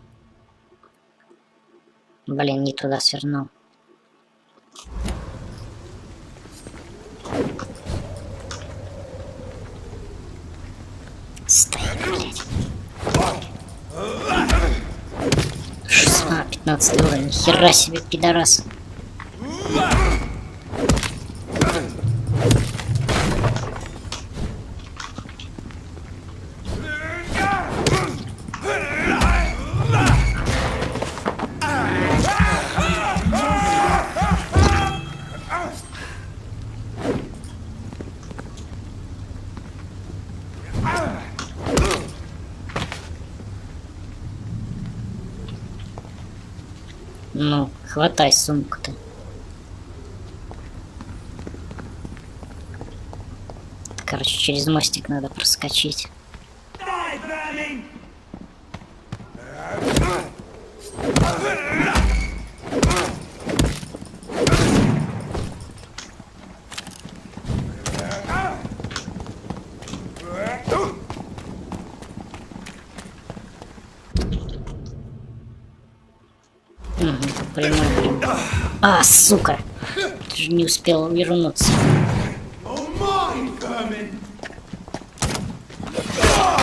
Блин, не туда свернул. Стоит, блядь. 15 уровень. Нихера себе, пидорас. Ну, хватай сумку-то. Короче, через мостик надо проскочить. Прямой. А, сука! Ты же не успел вернуться.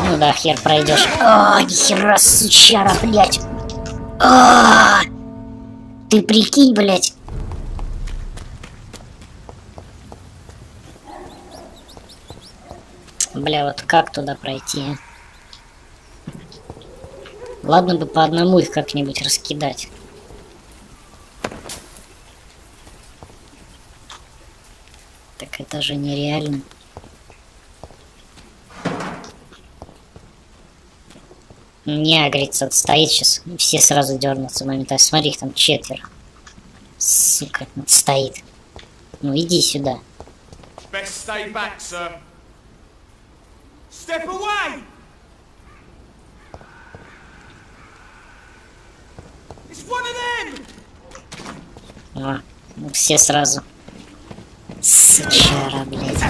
Ну да, хер пройдешь. Нихера, сучара, блядь. Ты прикинь, блядь. Бля, вот как туда пройти, а? Ладно бы по одному их как-нибудь раскидать. Так это же нереально. Не агрится, отстоит сейчас. Все сразу дернутся моментально. Смотри, их там 4. Сука, отстоит. Ну иди сюда. Best stay back, sir. Step away! It's one of them! О, все сразу. Сучара, блядь.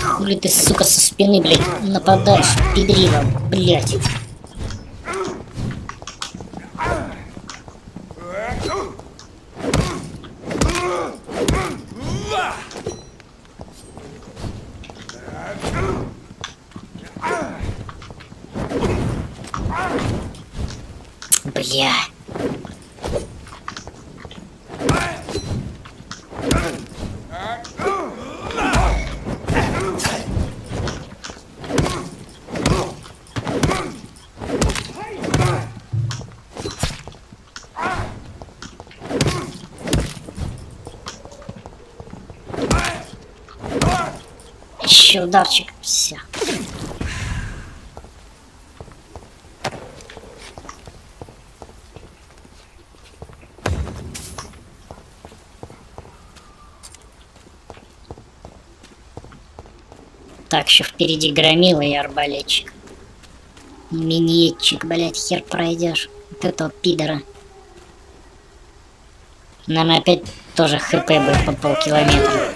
Хули ты, сука, со спины, блядь, нападаешь, педрила, блядь. Бля. Еще ударчик, все. Так, еще впереди громила и арбалетчик. Миньетчик, блять, хер пройдешь. Вот этого пидора. Наверное, опять тоже хп будет по полкилометра.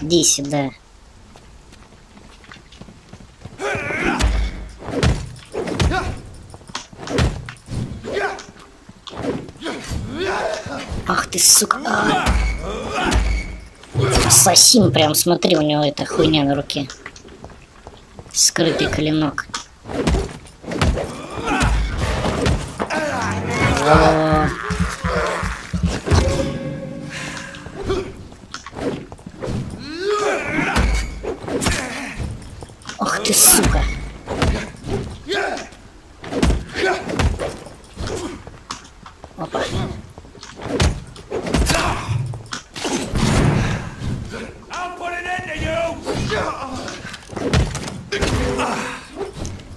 Иди сюда. Ах ты, сука. Ассасин, прям смотри, у него эта хуйня на руке. Скрытый клинок. О. Ах ты, сука. Опа.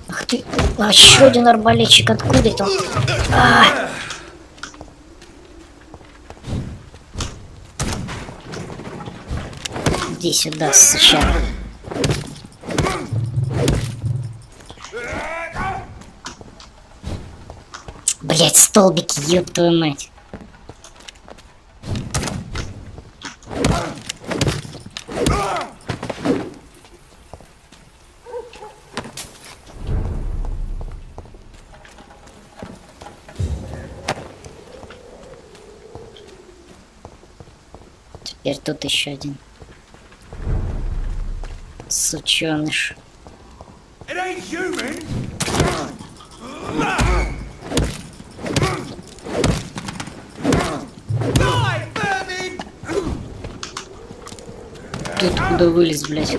Ах ты, а еще один арбалетчик, откуда это? Иди сюда, сучара. Блять, столбики, ёб твою мать. Теперь тут еще один. Сученыш. Ты откуда вылез, блядь?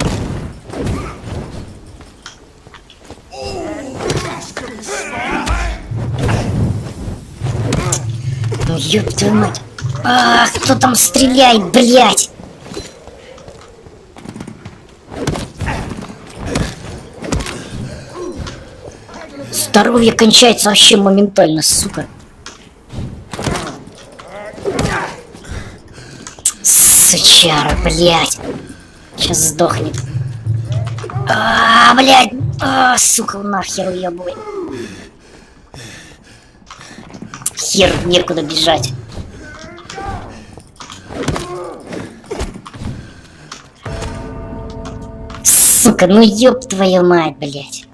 Ну ёб твою мать. Ах, кто там стреляет, блядь? Здоровье кончается вообще моментально, сука. Сучара, блядь. Сейчас сдохнет. Блядь. Сука, нахер уебывай. Хер, некуда бежать. Сука, ну ёб твою мать, блядь.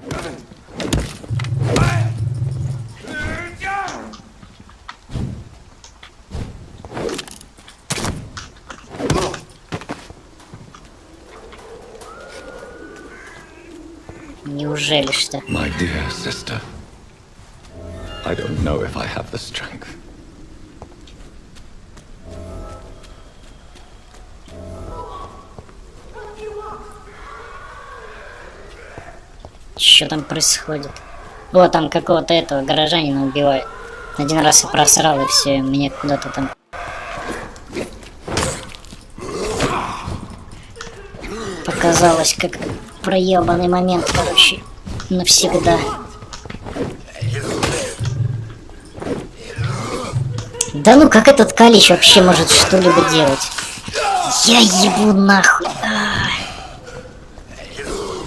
Неужели что? My dear sister, I don't know if I have the strength. Что там происходит? Вот там какого-то этого горожанина убивают. Один раз и просрал, и все, мне куда-то там... Показалось, как проебанный момент, короче, навсегда. Да ну, как этот Калич вообще может что-либо делать? Я ебу нахуй.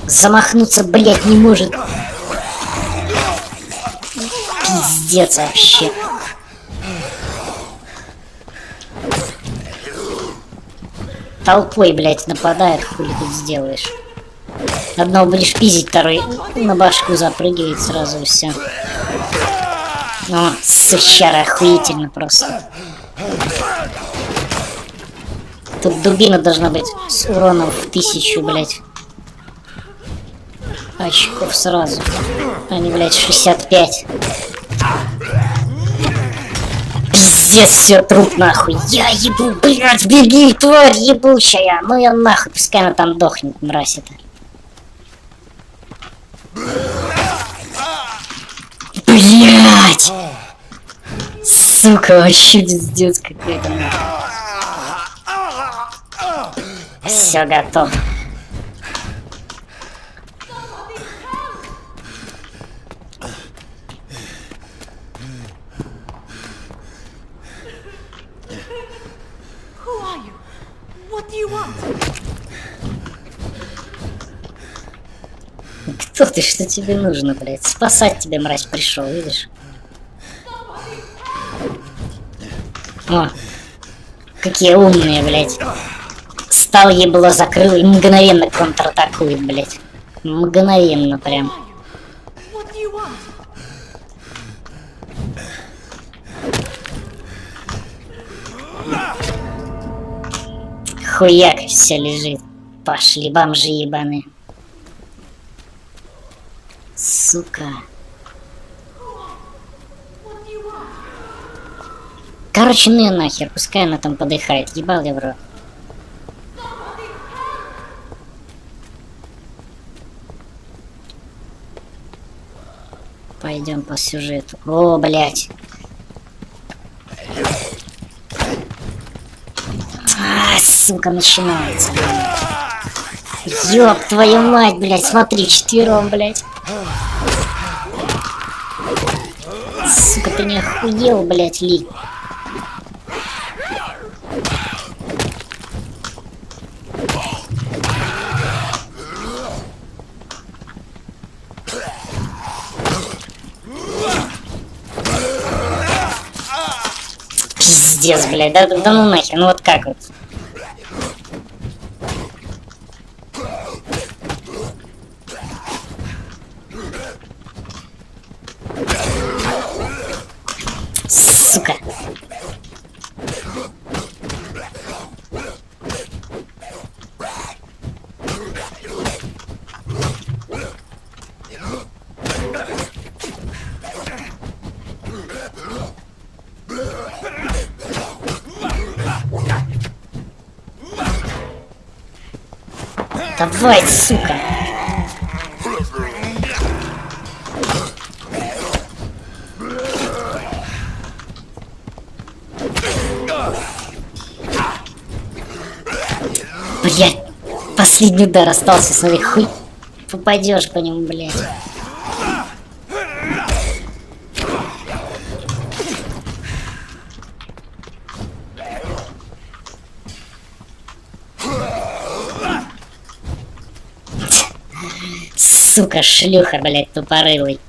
Замахнуться, блять, не может. Пиздец вообще. Толпой, блять, нападает, хули тут сделаешь. Одного будешь пиздить, второй на башку запрыгивает сразу и все. О, сучара, охуительно просто. Тут дубина должна быть с уроном в 1000, блять. Очков сразу. Они, блять, 65. Пиздец, все, труп нахуй. Я ебу, блять, беги, тварь ебучая. Ну я нахуй, пускай она там дохнет, мразь это. Блять! Сука, вообще пиздец какой-то. Все готов. Кто ты, что тебе нужно, блядь? Спасать тебя, мразь, пришел, видишь? О, какие умные, блядь. Встал, ебло закрыл и мгновенно контратакует, блядь. Мгновенно прям. Хуяк, все лежит. Пошли, бомжи ебаные. Сука. Короче, ну и нахер, пускай она там подыхает. Ебал я в рот. Пойдем по сюжету. О, блять. Сука, начинается. Ёб твою мать, блять, смотри, 4, блять. Сука, ты не охуел, блять, Ли. Пиздец, блядь, да ну нахер, ну вот как вот. Сука. Давай, сука. Блять, последний удар остался, смотри, хуй. Попадешь по нему, блять. Сука, шлюха, блять, тупорылый.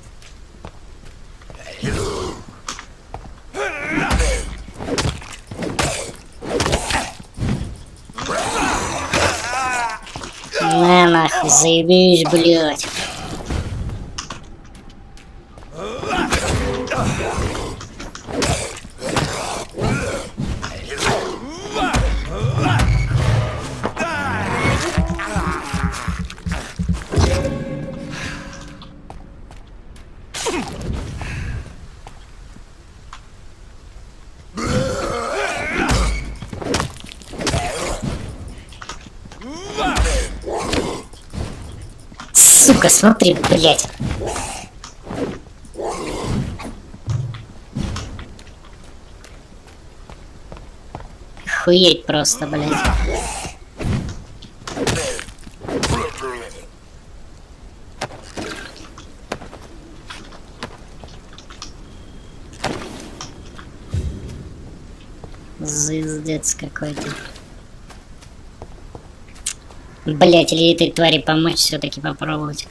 На нахуй, заебись, блять. Сука, смотри, блять. охуеть просто, блядь. Звездец какой-то. Блять, или этой твари помочь все-таки попробовать.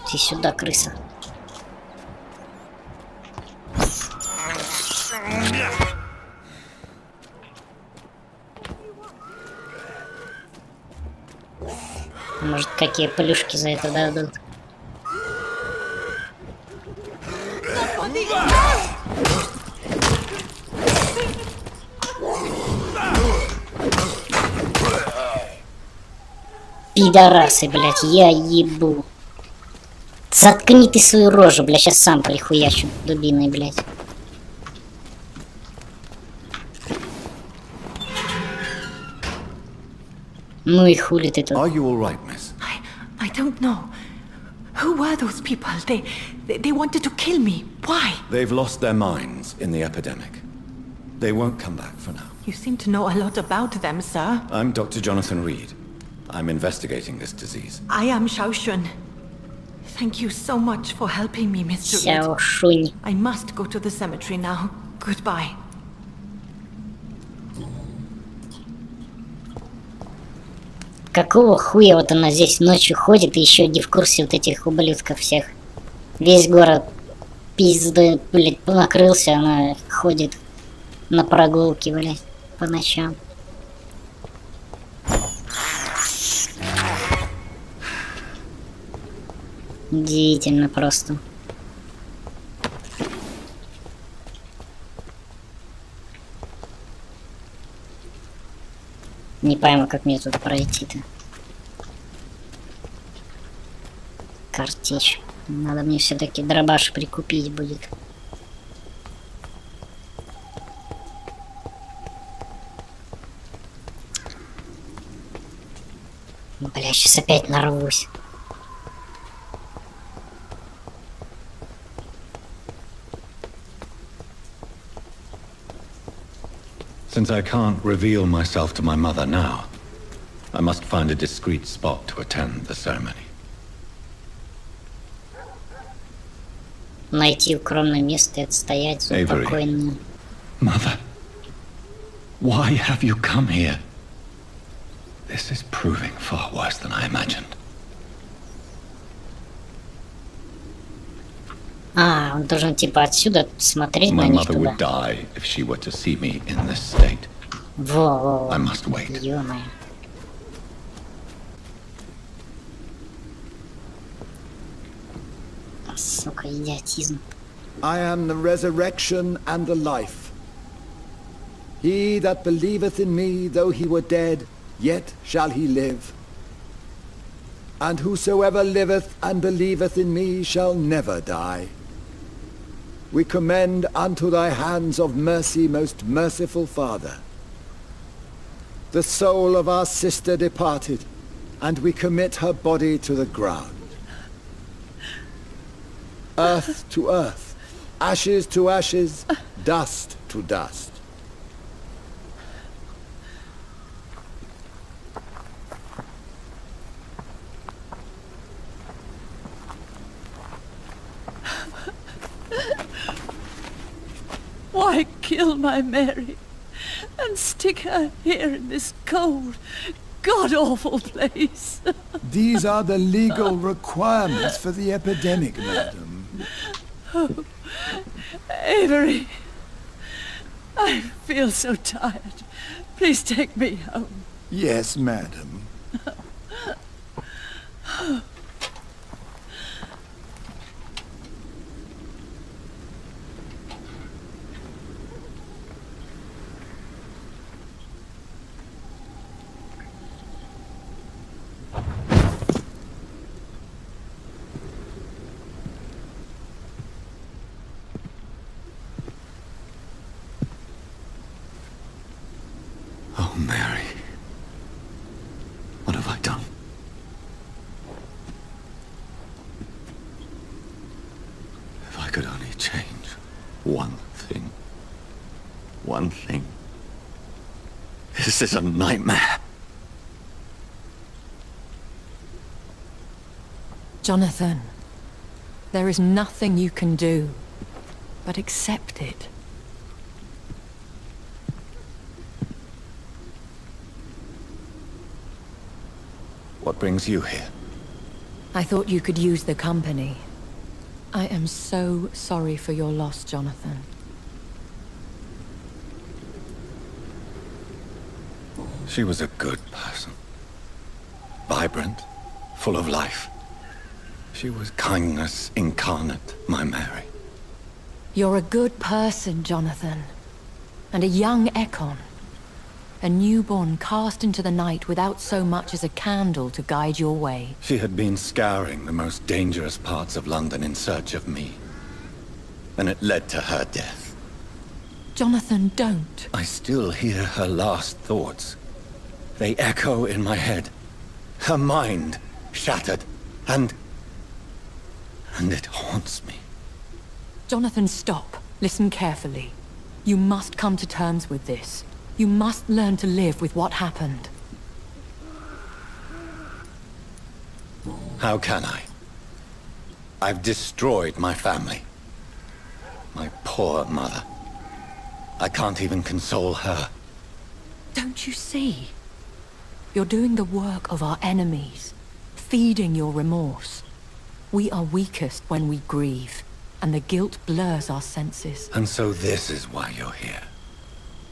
Иди сюда, крыса. Может, какие плюшки за это дадут? Пидорасы, блядь, я ебу. Заткни ты свою рожу, блядь, сейчас сам прихуячу дубиной, блядь. Ну и хули ты тут? Are you all right, miss? I don't know. Who were those people? They wanted to kill me. Why? They've lost their minds in the epidemic. They won't come back for now. You seem to know a lot about them, sir. I'm Dr. Jonathan Rid. I'm investigating this disease. I am Xiaoxun. Thank you so much for helping me, Mr. Reed. Xiaoxun. I must go to the cemetery now. Goodbye. Какого хуя вот она здесь ночью ходит и еще не в курсе вот этих ублюдков всех? Весь город пиздой, блядь, накрылся, она ходит на прогулки, блядь, по ночам. Удивительно просто. Не пойму, как мне тут пройти-то. Картечь. Надо мне все-таки дробаш прикупить будет. Бля, сейчас опять нарвусь. Since I can't reveal myself to my mother now, I must find a discreet spot to attend the ceremony. Найти укромное место и отстоять за покойную. Mother, why have you come here? This is proving far worse than I imagined. А, он должен типа отсюда смотреть на My них mother туда. would die if she were to see me in this state. Во-во-во. I must wait. Ё-моё. Сука, идиотизм. I am the resurrection and the life. He that believeth in me, though he were dead, yet shall he live. And whosoever liveth and believeth in me shall never die. We commend unto thy hands of mercy, most merciful Father, the soul of our sister departed, and we commit her body to the ground. Earth to earth, ashes to ashes, dust to dust. Why kill my Mary and stick her here in this cold, god-awful place? These are the legal requirements for the epidemic, madam. Oh, Avery, I feel so tired. Please take me home. Yes, madam. Oh, Mary. What have I done? If I could only change one thing. one thing. This is a nightmare. Jonathan, there is nothing you can do but accept it. What brings you here? I thought you could use the company. I am so sorry for your loss, Jonathan. She was a good person. Vibrant, full of life. She was kindness incarnate, my Mary. You're a good person, Jonathan. And a young Ekon. A newborn cast into the night without so much as a candle to guide your way. She had been scouring the most dangerous parts of London in search of me. And it led to her death. Jonathan, don't. I still hear her last thoughts. They echo in my head. Her mind shattered, and it haunts me. Jonathan, stop. Listen carefully. You must come to terms with this. You must learn to live with what happened. How can I? I've destroyed my family. My poor mother. I can't even console her. Don't you see? You're doing the work of our enemies, feeding your remorse. We are weakest when we grieve, and the guilt blurs our senses. And so this is why you're here.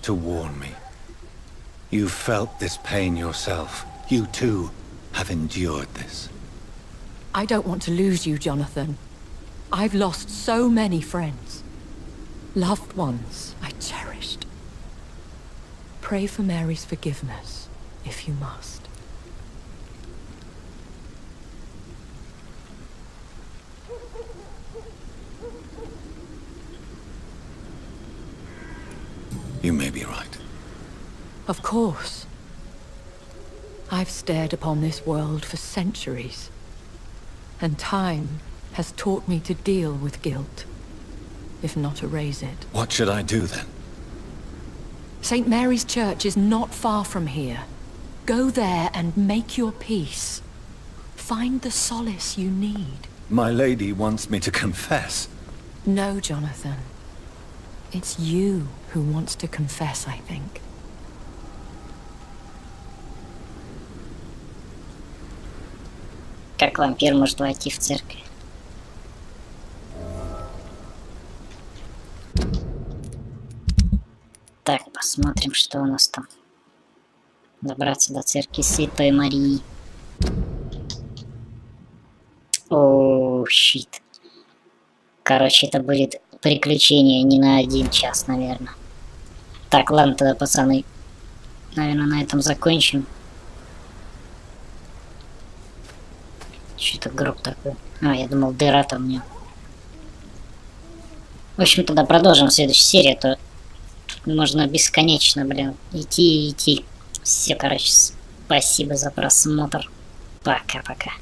To warn me. You felt this pain yourself. You too have endured this. I don't want to lose you, Jonathan. I've lost so many friends. Loved ones I cherished. Pray for Mary's forgiveness, if you must. You may be right. Of course. I've stared upon this world for centuries, and time has taught me to deal with guilt, if not erase it. What should I do then? St. Mary's Church is not far from here. Go there and make your peace. Find the solace you need. My lady wants me to confess. No, Jonathan. It's you who wants to confess, I think. Как вампир может войти в церковь? Так, посмотрим, что у нас там. Добраться до церкви Святой Марии. Оу, щит. Короче, это будет приключение не на 1 час, наверное. Так, ладно тогда, пацаны. Наверное, на этом закончим. Что-то гроб такой. А, я думал, дыра там у него. В общем, тогда продолжим в следующей серии, а то тут можно бесконечно, блин, идти и идти. Все, короче, спасибо за просмотр. Пока-пока.